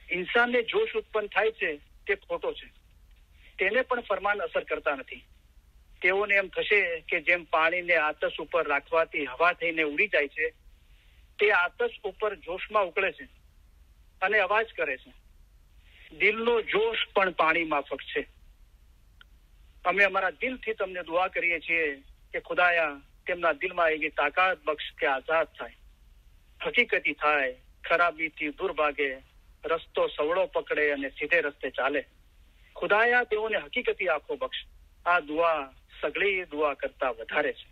ઇન્સાનને જોશ ઉત્પન્ન થાય છે તે ખોટો છે. તેને પણ ફરમાન અસર કરતા નથી. તેઓને એમ થશે કે જેમ પાણીને આતશ ઉપર રાખવાથી હવા થઈને ઉડી જાય છે, તે આતશ ઉપર જોશમાં ઉકળે છે અને અવાજ કરે છે. દિલનો જોશ પણ પાણી માફક છે. અમે અમારા દિલથી તમને દુઆ કરીએ છીએ કે ખુદાયા તેમના દિલમાં એવી તાકાત બક્ષ કે આઝાદ થાય, હકીકતી થાય, ખરાબીથી દૂર ભાગે, રસ્તો સવળો પકડે અને સીધે રસ્તે ચાલે. ખુદાયા તેઓને હકીકતી આંખો બક્ષ. આ દુઆ સગળી દુઆ કરતા વધારે છે.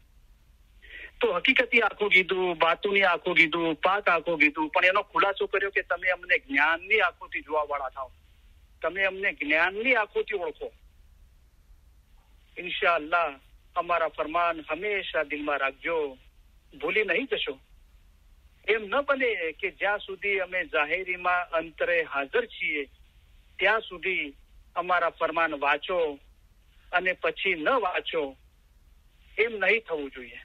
તો હકીકતી આંખો કીધું, બાતુની આંખો કીધું, પાક આંખો કીધું, પણ એનો ખુલાસો કર્યો કે તમે અમને જ્ઞાનની આંખોથી જોવા વાળા થાવ. તમે અમને જ્ઞાનની આંખોથી ઓળખો. ઇન્શાઅલ્લાહ અમારા ફરમાન હંમેશા દિલમાં રાખજો, ભૂલી નહીં જશો. એમ ન બને કે જ્યાં સુધી અમે જાહેરીમાં અંતરે હાજર છીએ ત્યાં સુધી અમારા ફરમાન વાંચો અને પછી ન વાંચો. એમ નહીં થવું જોઈએ.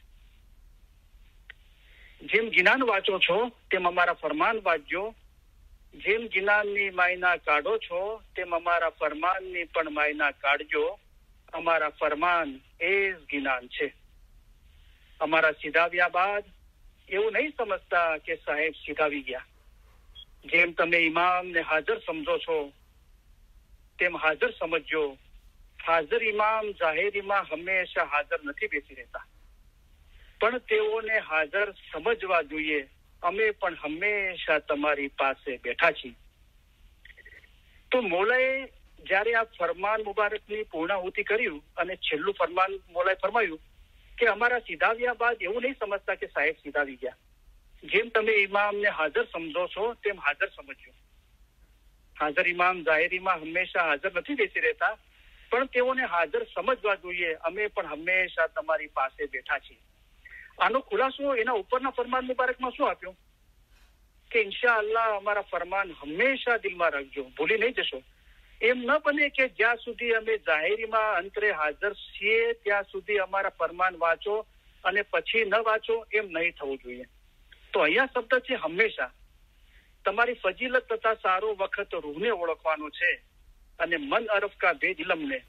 જેમ જ્ઞાન વાંચો છો તેમ અમારા ફરમાન વાંચજો. જેમ જ્ઞાનની માયના કાઢો છો તેમ અમારા ફરમાનની પણ માયના કાઢજો. અમારા ફરમાન એ જ જ્ઞાન છે. અમારા સીધાવ્યા બાદ એવું નહીં સમજતા કે સાહેબ સીધાવી ગયા. જેમ તમે ઇમામને હાજર સમજો છો તેમ હાજર સમજજો. હાજર ઇમામ જાહેરીમાં હંમેશા હાજર નથી બેસી રહેતા, પણ તેઓને હાજર સમજવા જોઈએ. અમે પણ હંમેશા તમારી પાસે બેઠા છીએ. તો મૌલાએ જયારે આ ફરમાન મુબારકની પૂર્ણાહુતિ કર્યું અને છેલ્લું ફરમાન મૌલાએ ફરમાયું કે અમારા સીધાવ્યા બાદ એવું નહીં સમજતા કે સાહેબ સીધાવી ગયા. જેમ તમે ઇમામને હાજર સમજો છો તેમ હાજર સમજો. હાજર ઇમામ જાહેરીમાં હંમેશા હાજર નથી બેસી રહેતા, પણ તેઓને હાજર સમજવા જોઈએ. અમે પણ હંમેશા તમારી પાસે બેઠા છીએ. આનો ખુલાસો એના ઉપરના ફરમાન મુબારકમાં શું આપ્યો કે ઇન્શાઅલ્લાહ અમારા ફરમાન હંમેશા દિલમાં રાખજો, ભૂલી નહીં જશો. એમ ન બને કે જ્યાં સુધી અમે જાહેરીમાં અંતરે હાજર છીએ ત્યાં સુધી અમારા ફરમાન વાંચો અને પછી ન વાંચો. એમ નહીં થવું જોઈએ. તો અહીંયા શબ્દ છે હંમેશા. તમારી ફજીલત તથા સારો વખત રૂહને ઓળખવાનો છે અને મન અરફ કા ભેદ ઇલમને,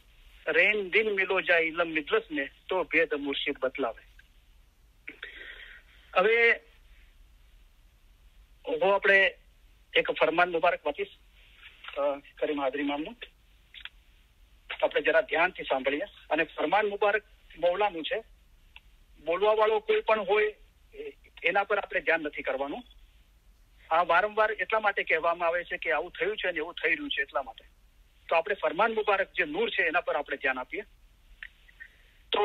રેન દિન મિલો જાય ઇલમ મિજલસને, તો ભેદ મુર્શિદ બતલાવે. હવે હું આપણે એક ફરમાન મુબારક વાંચીશ કરીમ હાજરી મામનું. આપણે જરા ધ્યાનથી સાંભળીએ. અને ફરમાન મુબારક મૌલાનું છે. બોલવા વાળો કોઈ પણ હોય એના પર આપણે ધ્યાન નથી કરવાનું. આ વારંવાર એટલા માટે કહેવામાં આવે છે કે આવું થયું છે અને એવું થઈ રહ્યું છે એટલા માટે. તો આપણે ફરમાન મુબારક જે નૂર છે એના પર આપણે ધ્યાન આપીએ. તો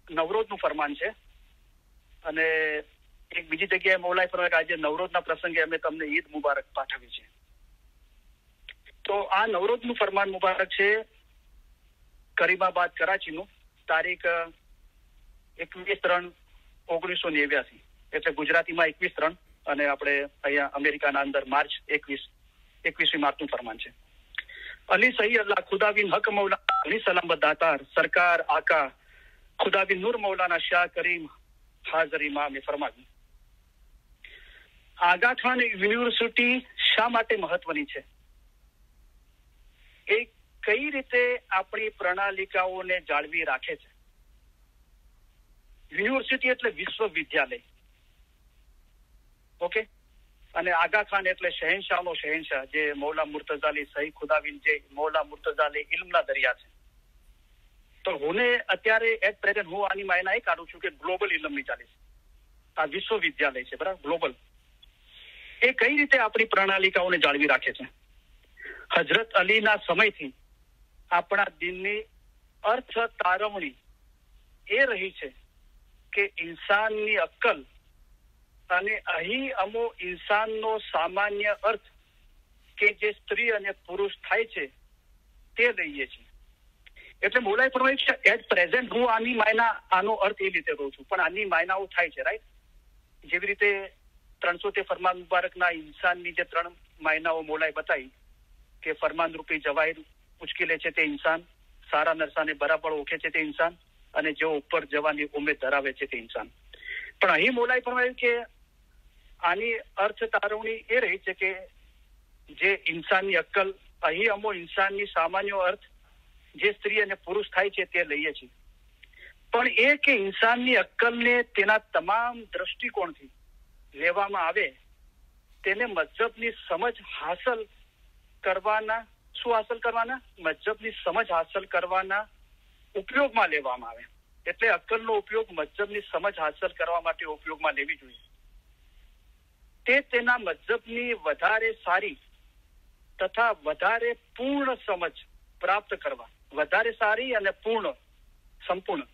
નવરોઝ નવરોઝનું ફરમાન છે. અને એક બીજી જગ્યાએ મૌલાએ ફરમાવ્યું કે આજે નવરોઝના પ્રસંગે અમે તમને ઈદ મુબારક પાઠવી છે. તો આ નવરોઝનું ફરમાન મુબારક છે કરીમાબાદ કરાચીનું, તારીખ 21/3/1989, એટલે ગુજરાતીમાં 21/3 અને આપણે અહીંયા અમેરિકાના અંદર માર્ચ 21મી માર્ચનું ફરમાન છે. અલી સહી અલ્લાહ ખુદાબિન હક મૌલા ઘણી સલામત દાતાર સરકાર આકા ખુદાબિન નૂર મૌલાના શાહ કરીમ હાજર ઇમામે ફરમાવ્યું. આગા ખાન યુનિવર્સિટી શા માટે મહત્વની છે? એ કઈ રીતે આપણી પ્રણાલિકાઓને જાળવી રાખે છે? યુનિવર્સિટી એટલે વિશ્વવિદ્યાલય, ઓકે, અને આગા ખાન એટલે શહેનશાહનો શહેનશાહ, જે મૌલા મુર્તઝા અલી સહી ખુદાબિન, જે મૌલા મુર્તઝા અલી ઇલ્મના દરિયા છે. તો હું અત્યારે એટ પ્રેઝન્ટ હું આની માયના એ કાઢું છું કે ગ્લોબલ ઇલ્મની ચાલે છે. આ વિશ્વવિદ્યાલય છે, બરાબર, ગ્લોબલ. એ કઈ રીતે આપણી પ્રણાલિકાઓને જાળવી રાખે છે? હજરત અલીના સમયથી આપણા દિનની અર્થ તારવણી એ રહી છે કે ઇન્સાનની અક્કલ અને અહીં અમો ઇન્સાનનો સામાન્ય અર્થ કે જે સ્ત્રી અને પુરુષ થાય છે તે લઈએ છીએ. એટલે મૌલાએ ફરમાવ્યું છે એટ પ્રેઝન્ટ હું આની માયના આનો અર્થ એ રીતે કહું છું, પણ આની માયનાઓ થાય છે, રાઈટ? જેવી રીતે 300 ફરમાન મુબારકના ઇન્સાનની જે 3 માયનાઓ મૌલાએ બતાવી કે ફરમાન રૂપી જવાહિર ઉચકી લે છે તે ઇન્સાન, સારા નરસાને બરાબર ઓળખે છે તે ઇન્સાન, અને જેઓ ઉપર જવાની ઉમેદ ધરાવે છે તે ઇન્સાન. પણ અહીં મૌલાએ ફરમાવ્યું કે આની અર્થ તારવણી એ રહી છે કે જે ઇન્સાનની અક્કલ, અહીં અમો ઇન્સાનની સામાન્ય અર્થ જે સ્ત્રી અને પુરુષ થાય છે તે લઈએ છીએ. પણ એ કે ઇન્સાનની અક્કલને તેના તમામ દ્રષ્ટિકોણથી લેવામાં આવે, તેને મજહબની સમજ હાંસલ કરવાના, શું હાંસલ કરવાના? મજહબની સમજ હાંસલ કરવાના ઉપયોગમાં લેવામાં આવે. એટલે અક્કલનો ઉપયોગ મજહબની સમજ હાંસલ કરવા માટે ઉપયોગમાં લેવી જોઈએ. તે તેના મજહબની વધારે સારી તથા વધારે પૂર્ણ સમજ પ્રાપ્ત કરવા, વધારે સારી અને સંપૂર્ણ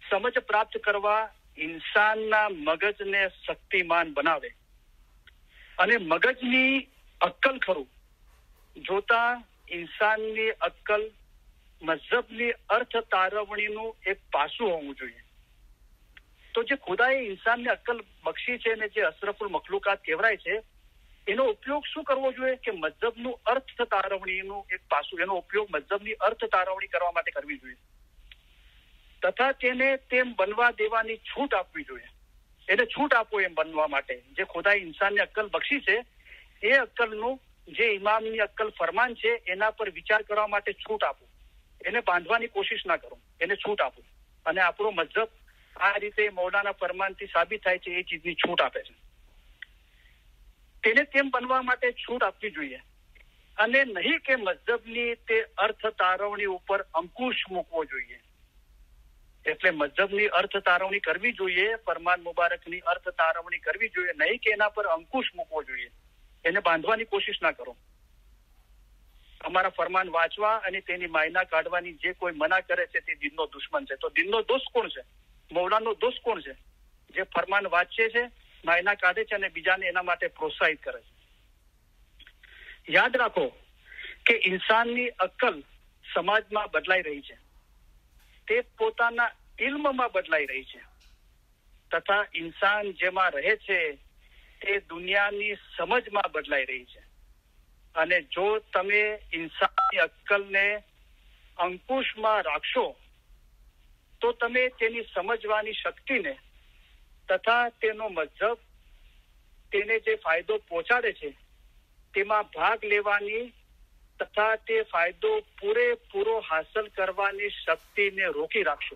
સમજ પ્રાપ્ત કરવા ઇન્સાનના મગજને શક્તિમાન બનાવે. અને મગજની અક્કલ ખરું જોતા ઇન્સાનની અક્કલ મજહબની અર્થ તારવણીનું એક પાસું હોવું જોઈએ. તો જે ખુદાએ ઇન્સાનને અક્કલ બક્ષી છે ને જે અશરફુલ મખલુકાત કહેવાય છે, એનો ઉપયોગ શું કરવો જોઈએ કે મજહબનું અર્થ તારવણીનું એક પાસું, એનો ઉપયોગ મજહબની અર્થ તારવણી કરવા માટે કરવી જોઈએ. તથા તેને તેમ બનવા દેવાની છૂટ આપવી જોઈએ. એને છૂટ આપો એમ બનવા માટે. જે ખુદાએ ઇન્સાનને અક્કલ બક્ષી છે એ અક્કલનું જે ઇમામની અક્કલ ફરમાન છે એના પર વિચાર કરવા માટે છૂટ આપો. એને બાંધવાની કોશિશ ના કરો, એને છૂટ આપો. અને આપણો મજહબ આ રીતે મૌલાના ફરમાનથી સાબિત થાય છે, એ ચીજની છૂટ આપે છે. તેને તેમ બનવા માટે છૂટ આપવી જોઈએ. અને નહીં કે મજહબની તે અર્થ તારવણી ઉપર અંકુશ મૂકવો જોઈએ. એટલે મજહબની અર્થ તારવણી કરવી જોઈએ, ફરમાન મુબારકની અર્થ તારવણી કરવી જોઈએ, નહીં કે એના પર અંકુશ મૂકવો જોઈએ. એને બાંધવાની કોશિશ ના કરો. અમારા ફરમાન વાંચવા અને તેની માયના કાઢવાની જે કોઈ મના કરે છે તે દિનનો દુશ્મન છે. તો દિનનો દોષ કોણ છે? મૌલાનો દોષ કોણ છે? જે ફરમાન વાંચે છે, માયના કાઢે છે અને બીજાને એના માટે પ્રોત્સાહિત કરે છે. યાદ રાખો કે ઇન્સાનની અક્કલ સમાજમાં બદલાઈ રહી છે, તે પોતાના ઇલ્મમાં બદલાઈ રહી છે, તથા ઇન્સાન જેમાં રહે છે તે દુનિયાની સમજમાં બદલાઈ રહી છે. અને જો તમે ઇન્સાનની અક્કલને અંકુશમાં રાખશો તો તમે તેની સમજવાની શક્તિને તથા તેનો મજહબ તેને જે ફાયદો પહોંચાડે છે તેમાં ભાગ લેવાની તથા તે ફાયદો પૂરેપૂરો હાંસલ કરવાની શક્તિને રોકી રાખશો.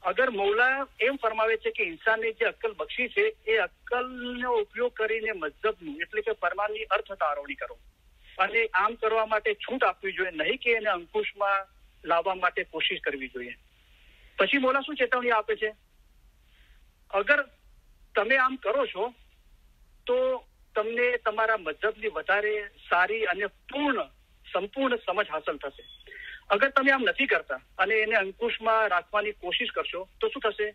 અગર મૌલા એમ ફરમાવે છે કે ઇન્સાનને જે અક્કલ બક્ષી છે એ અક્કલનો ઉપયોગ કરીને મજહબનું એટલે કે ફરમાનની અર્થ તારવણી કરો, અને આમ કરવા માટે છૂટ આપવી જોઈએ, નહીં કે એને અંકુશમાં લાવવા માટે કોશિશ કરવી જોઈએ. પછી મૌલા શું ચેતવણી આપે છે? અગર તમે આમ કરો છો તો તમને તમારા મજહબની વધારે સારી અને સંપૂર્ણ સમજ હાંસલ થશે. અગર તમે આમ નથી કરતા અને એને અંકુશમાં રાખવાની કોશિશ કરશો તો શું થશે?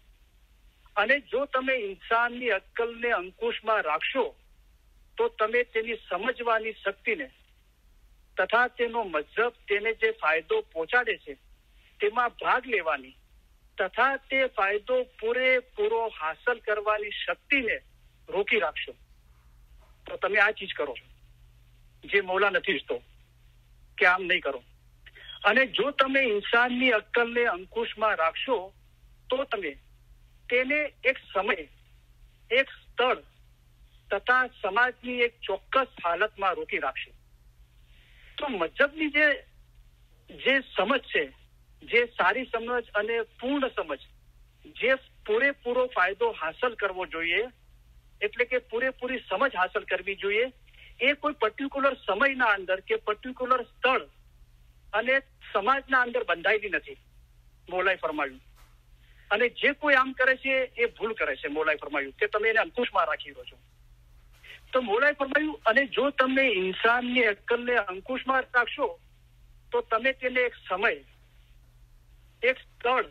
અને જો તમે ઇન્સાનની અક્કલને અંકુશમાં રાખશો તો તમે તેની સમજવાની શક્તિને તથા તેનો મજહબ તેને જે ફાયદો પહોંચાડે છે તેમાં ભાગ લેવાની તથા તે ફાયદો પૂરેપૂરો હાંસલ કરવાની શક્તિને રોકી રાખશો. તો તમે આ ચીજ કરો જે મૌલા નથી ઈચ્છતો કે આમ નહીં કરો. અને જો તમે ઇન્સાનની અક્કલને અંકુશમાં રાખશો તો તમે તેને એક સમય, એક સ્થળ તથા સમાજની એક ચોક્કસ હાલતમાં રોકી રાખશો. તો મજહબની જે સમજ છે, જે સારી સમજ અને પૂર્ણ સમજ, જે પૂરેપૂરો ફાયદો હાંસલ કરવો જોઈએ, એટલે કે પૂરેપૂરી સમજ હાંસલ કરવી જોઈએ, એ કોઈ પર્ટિક્યુલર સમયના અંદર કે પર્ટિક્યુલર સ્થળ અને સમાજના અંદર બંધાયેલી નથી, મૌલાએ ફરમાયું. અને જે કોઈ આમ કરે છે એ ભૂલ કરે છે, મૌલાએ ફરમાયું કે તમે એને અંકુશમાં રાખી રહ્યો છો. તો મૌલાએ ફરમાયું, અને જો તમે ઇન્સાનની અક્કલને અંકુશમાં રાખશો તો તમે તેને એક સમય, એક સ્થળ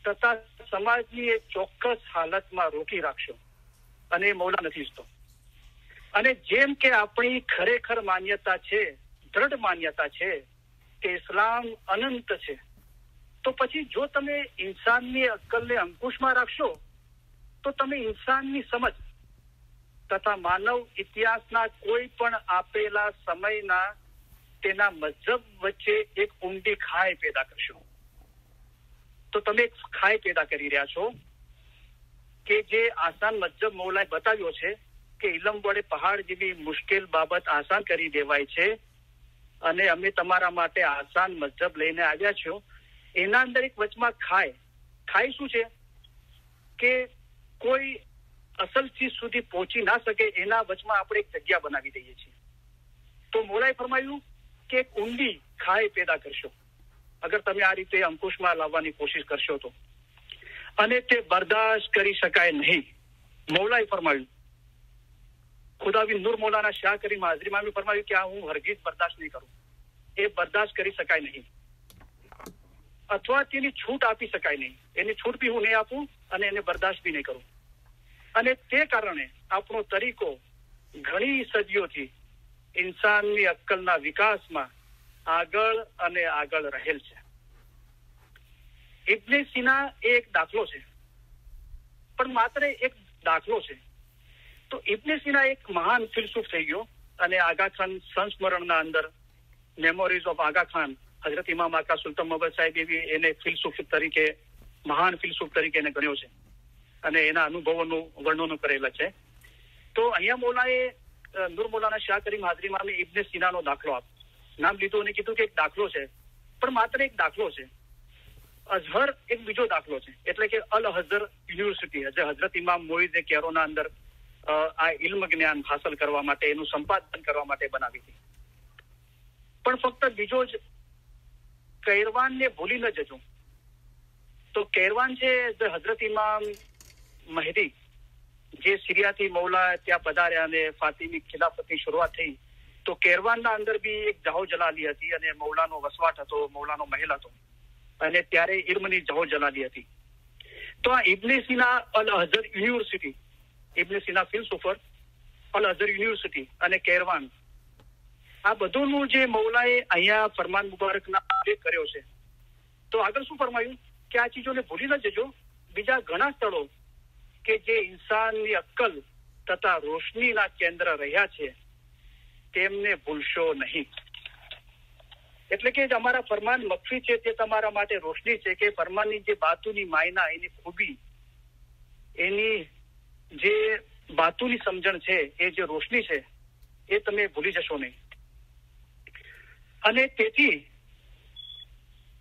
તથા સમાજની એક ચોક્કસ હાલતમાં રોકી રાખશો. અને એ મૌલા નથી ઈચ્છતો. અને જેમ કે આપણી ખરેખર માન્યતા છે, દ્રઢ માન્યતા છે કે ઇસ્લામ અનંત છે, તો પછી જો તમે ઇન્સાનની અક્કલને અંકુશમાં રાખશો તો તમે ઇન્સાનની સમજ તથા માનવ ઇતિહાસના કોઈ પણ આપેલા સમયના તેના મજહબ વચ્ચે એક ઊંડી ખાઈ પેદા કરશો. તો તમે એક ખાઈ પેદા કરી રહ્યા છો કે જે આસાન મજહબ મૌલાએ બતાવ્યો છે કે ઇલમ વડે પહાડ જેવી મુશ્કેલ બાબત આસાન કરી દેવાય છે, અને અમે તમારા માટે આસાન મજહબ લઈને આવ્યા છો. એના અંદર એક વચમાં ખાઈ શું છે કે કોઈ અસલ ચીજ સુધી પહોંચી ના શકે એના વચમાં આપણે એક જગ્યા બનાવી દઈએ છીએ. તો મૌલાએ ફરમાયું કે એક ઊંડી ખાઈ પેદા કરશો અગર તમે આ રીતે અંકુશમાં લાવવાની કોશિશ કરશો તો, અને તે બરદાશ્ત કરી શકાય નહીં. મૌલાએ ફરમાયું, ખુદાબિન નૂર મૌલાના શાહ કરીમ હાજરીમાં ફરમાયું કે આ હું હરગીઝ બરદાશ્ત નહીં કરું. એ બરદાશ્ત કરી શકાય નહીં, અથવા તેની છૂટ આપી શકાય નહીં. એની છૂટ બી હું નહીં આપું અને એને બરદાશ્ત બી નહીં કરું. અને તે કારણે આપણો તરીકો ઘણી સદીઓથી ઇન્સાનની અક્કલના વિકાસમાં આગળ અને આગળ રહેલ છે. ઇબ્ને સિના એ એક દાખલો છે, પણ માત્ર એક દાખલો છે. તો ઇબ્ને સિના એક મહાન ફિલસૂફ થઈ ગયો, અને આગા ખાન સંસ્મરણના અંદર મેમોરીઝ ઓફ આગા ખાન, હજરત ઇમામ આકા સુલતાન મોહમ્મદ સાહેબ એવી એને ફિલસૂફ તરીકે, મહાન ફિલસૂફ તરીકે એને ગણ્યો છે અને એના અનુભવોનું વર્ણનો કરેલા છે. તો અહીંયા મૌલાએ નૂર મૌલાના શાહ કરીમ હાજરીમાં ઇબ્ને સિનાનો દાખલો નામ લીધું અને કીધું કે એક દાખલો છે, પણ માત્ર એક દાખલો છે. અઝહર એક બીજો દાખલો છે, એટલે કે અલ અઝહર યુનિવર્સિટી હજરત ઇમામ મોઈઝે કેરોના અંદર આ ઇલ્મ જ્ઞાન હાંસલ કરવા માટે, એનું સંપાદન કરવા માટે બનાવી હતી. પણ ફક્ત બીજો જ કૈરવાનને ભૂલી ન જજો. તો કૈરવાન છે હજરત ઇમામ મહેદી, જે સિરિયાથી મૌલા ત્યાં પધાર્યા અને ફાતિમી ખિલાફતની શરૂઆત થઈ. તો કૈરવાનના અંદર બી એક જાહો જલાલી હતી અને મૌલાનો વસવાટ હતો, મૌલાનો મહેલ હતો, અને ત્યારે ઇલ્મની જાહો જલાલી હતી. તો આ ઇબ્ને સિના અલ અઝહર યુનિવર્સિટી, ઇબ્ને સિના ફિલસૂફર, અલ અઝહર યુનિવર્સિટી અને કૈરવાન, આ બધુંનું જે મૌલાએ અહીંયા ફરમાન મુબારકના ઉલ્લેખ કર્યો છે. તો આગળ શું ફરમાયું કે આ ચીજોને ભૂલી ન જજો. બીજા ઘણા સ્થળો કે જે ઇન્સાનની અક્કલ તથા રોશનીના કેન્દ્ર રહ્યા છે તેમને ભૂલશો નહીં. એટલે કે અમારા ફરમાન મખફી છે તે તમારા માટે રોશની છે, કે ફરમાનની જે બાતુની માયના, એની ખૂબી, એની જે બાતુની સમજણ છે, એ જે રોશની છે એ તમે ભૂલી જશો નહીં. અને તેથી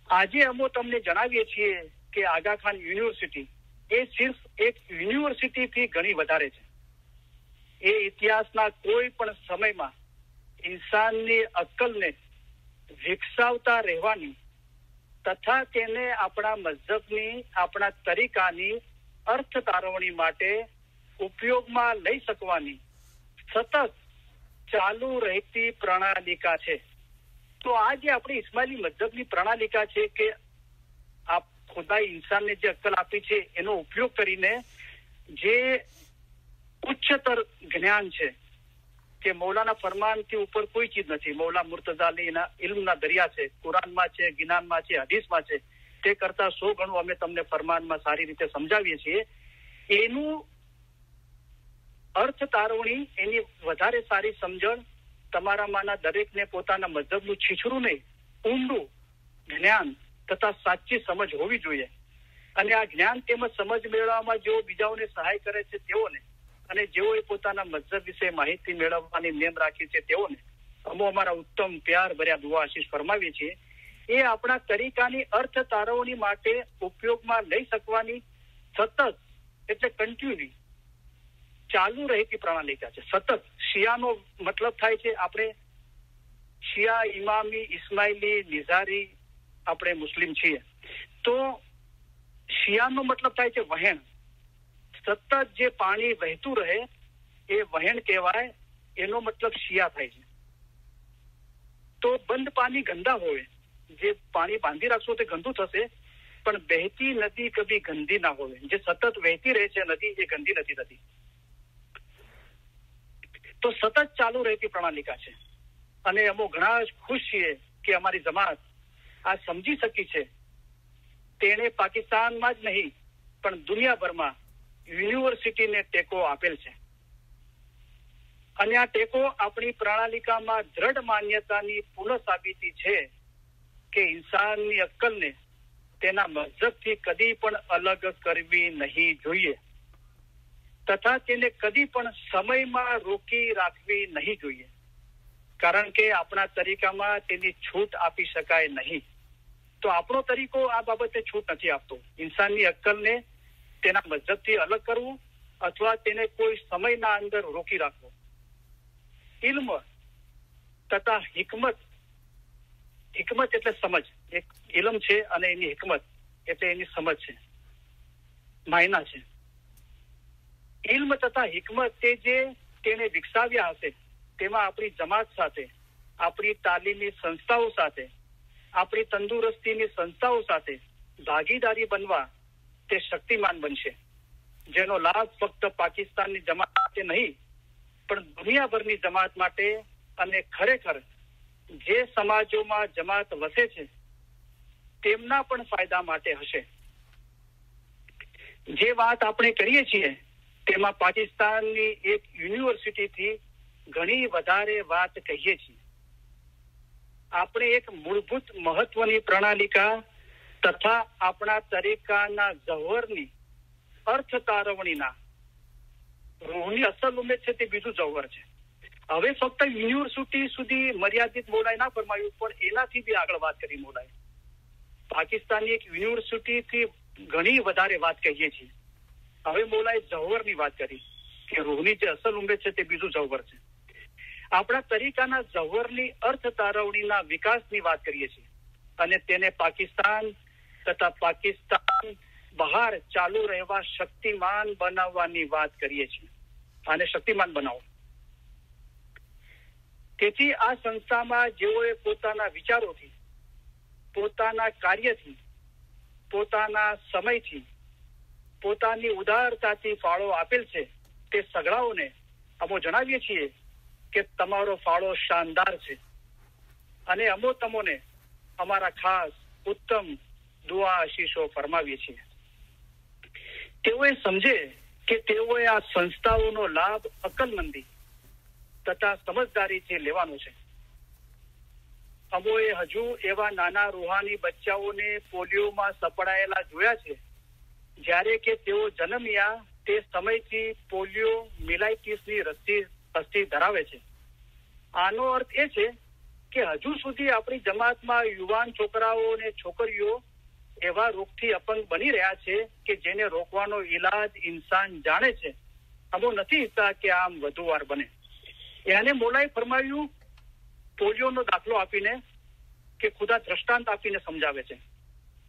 આજે અમે તમને જણાવીએ છીએ કે આગા ખાન યુનિવર્સિટી એ સિર્ફ એક યુનિવર્સિટીથી ઘણી વધારે છે. એ ઇતિહાસના કોઈ પણ સમયમાં ઇન્સાનની અક્કલને વિકસાવતા રહેવાની તથા તેને આપણા મઝહબની, આપણા તરીકાની અર્થ તારવણી માટે ઉપયોગમાં લઈ શકવાની સતત ચાલુ રહેતી પ્રણાલિકા છે. તો આ જે આપણી ઇસ્માઇલી મઝહબની પ્રણાલિકા છે કે આ ખુદાએ ઇન્સાનને જે અક્કલ આપી છે એનો ઉપયોગ કરીને જે ઉચ્ચતર જ્ઞાન છે કે મૌલાના ફરમાનથી ઉપર કોઈ ચીજ નથી. મૌલા મુર્તઝા અલીના ઇલ્મના દરિયા છે, કુરાનમાં છે, જ્ઞાનમાં છે, હદીસમાં છે. તે કરતા 100 ગણું અમે તમને ફરમાનમાં સારી રીતે સમજાવીએ છીએ. એનું અર્થ તારવણી, એની વધારે સારી સમજણ તમારામાંના દરેકને પોતાના મઝહબનું છીછરું નહીં, ઊંડું જ્ઞાન તથા સાચી સમજ હોવી જોઈએ. અને આ જ્ઞાન તેમજ સમજ મેળવવામાં જેઓ બીજાઓને સહાય કરે છે તેઓને, અને જેઓએ પોતાના મઝહબ વિશે માહિતી મેળવવાની નેમ રાખી છે તેઓને અમો અમારા ઉત્તમ પ્યાર ભર્યા દુઆ આશીષ ફરમાવીએ છીએ. એ આપણા તરીકાની અર્થ તારવણી માટે ઉપયોગમાં લઈ શકવાની સતત એટલે કન્ટિન્યુ ચાલુ રહેતી પ્રણાલિકા છે. સતત શિયાનો મતલબ થાય છે આપણે શિયા, ઇમામી, ઇસ્માઇલી, નિઝારી આપણે મુસ્લિમ છીએ. તો શિયાનો મતલબ થાય છે વહેણ. સતત જે પાણી વહેતું રહે એ વહેણ કહેવાય, એનો મતલબ શિયા થાય છે. તો બંધ પાણી ગંદા હોય, જે પાણી બાંધી રાખશો તે ગંદુ થશે, પણ બહેતી નદી કભી ગંદી ના હોય. જે સતત વહેતી રહે છે નદી એ ગંદી નથી થતી. તો સતત ચાલુ રહેતી પ્રણાલિકા છે. અને અમે ઘણા ખુશ છીએ કે અમારી જમાત આ સમજી શકી છે. તેણે પાકિસ્તાનમાં જ નહીં પણ દુનિયાભરમાં યુનિવર્સિટીને ટેકો આપેલ છે. અને આ ટેકો આપણી પ્રણાલિકામાં દ્રઢ માન્યતાની પુનઃસાબિતી છે કે ઇન્સાનની અક્કલને તેના મઝહબથી કદી પણ અલગ કરવી નહીં જોઈએ, તથા તેને કદી પણ સમયમાં રોકી રાખવી નહીં જોઈએ. કારણ કે આપણા તરીકામાં તેની છૂટ આપી શકાય નહીં. તો આપણો તરીકો આ બાબતે છૂટ નથી આપતો. ઇન્સાનની અક્કલને તેના મઝહબથી અલગ કરવું અથવા તેને કોઈ સમયના અંદર રોકી રાખવો. ઇલ્મ તથા હિકમત, હિકમત એટલે સમજ, એક ઇલ્મ છે અને એની હિકમત એટલે એની સમજ છે, માયના છે. ઇલ્મ તથા હિકમત તે જે તેને વિકસાવ્યા હશે તેમાં આપણી જમાત સાથે, આપણી તાલીમી સંસ્થાઓ સાથે, આપણી તંદુરસ્તીની સંસ્થાઓ સાથે ભાગીદારી બનવા તે શક્તિમાન બનશે, જેનો લાભ ફક્ત પાકિસ્તાનની જમાત માટે નહીં પણ દુનિયાભરની જમાત માટે અને ખરેખર જે સમાજોમાં જમાત વસે છે તેમના પણ ફાયદા માટે હશે. જે વાત આપણે કરીએ છીએ તેમાં પાકિસ્તાનની એક યુનિવર્સિટીથી ઘણી વધારે વાત કહીએ છીએ. આપણે એક મૂળભૂત મહત્વની પ્રણાલિકા તથા આપણા તરીકાના જવહરની અર્થ તારવણીના રૂહની અસલ ઉમેદ છે તે બીજું જવહર છે. હવે ફક્ત યુનિવર્સિટી સુધી મર્યાદિત મોલાએ ના ફરમાયું, પણ એનાથી બી આગળ વાત કરી મોલાએ. પાકિસ્તાનની એક યુનિવર્સિટીથી ઘણી વધારે વાત કહીએ છીએ. હવે મોલાએ જવહરની વાત કરી કે રૂહની જે અસલ ઉમેદ છે તે બીજું જવહર છે. આપણા તરીકાના જવહરની અર્થ તારવણીના વિકાસની વાત કરીએ છીએ અને તેને પાકિસ્તાન તથા પાકિસ્તાન બહાર ચાલુ રહેવા શક્તિમાન બનાવવાની વાત કરીએ છીએ. આને શક્તિમાન બનાવો. તેથી આ સંસ્થામાં જેઓએ પોતાના વિચારોથી, પોતાના કાર્યથી, પોતાના સમયથી, પોતાની ઉદારતાથી ફાળો આપેલ છે તે સગડાઓને અમો જણાવીએ છીએ કે તમારો ફાળો શાનદાર છે અને અમો તમોને અમારા ખાસ ઉત્તમ દુઆ આશીષો ફરમાવીએ છીએ. તેઓએ સમજે કે તેઓએ આ સંસ્થાઓનો લાભ અકલમંદી તથા સમજદારીથી લેવાનો છે. અમોએ હજુ એવા નાના રૂહાની બચ્ચાઓને પોલિયોમાં સપડાયેલા જોયા છે જ્યારે કે તેઓ જન્મ્યા તે સમયથી પોલિયો મિલાઇટીસની રસી ધરાવે છે. આનો અર્થ એ છે કે હજુ સુધી આપણી જમાતમાં યુવાન છોકરાઓ અને છોકરીઓ એવા રોગથી અપંગ બની રહ્યા છે કે જેને રોકવાનો ઈલાજ ઇન્સાન જાણે છે. અમો નથી ઈચ્છતા કે આમ વધુ વાર બને. એને મોલાએ ફરમાવ્યું પોલિયોનો દાખલો આપીને કે ખુદા દ્રષ્ટાંત આપીને સમજાવે છે.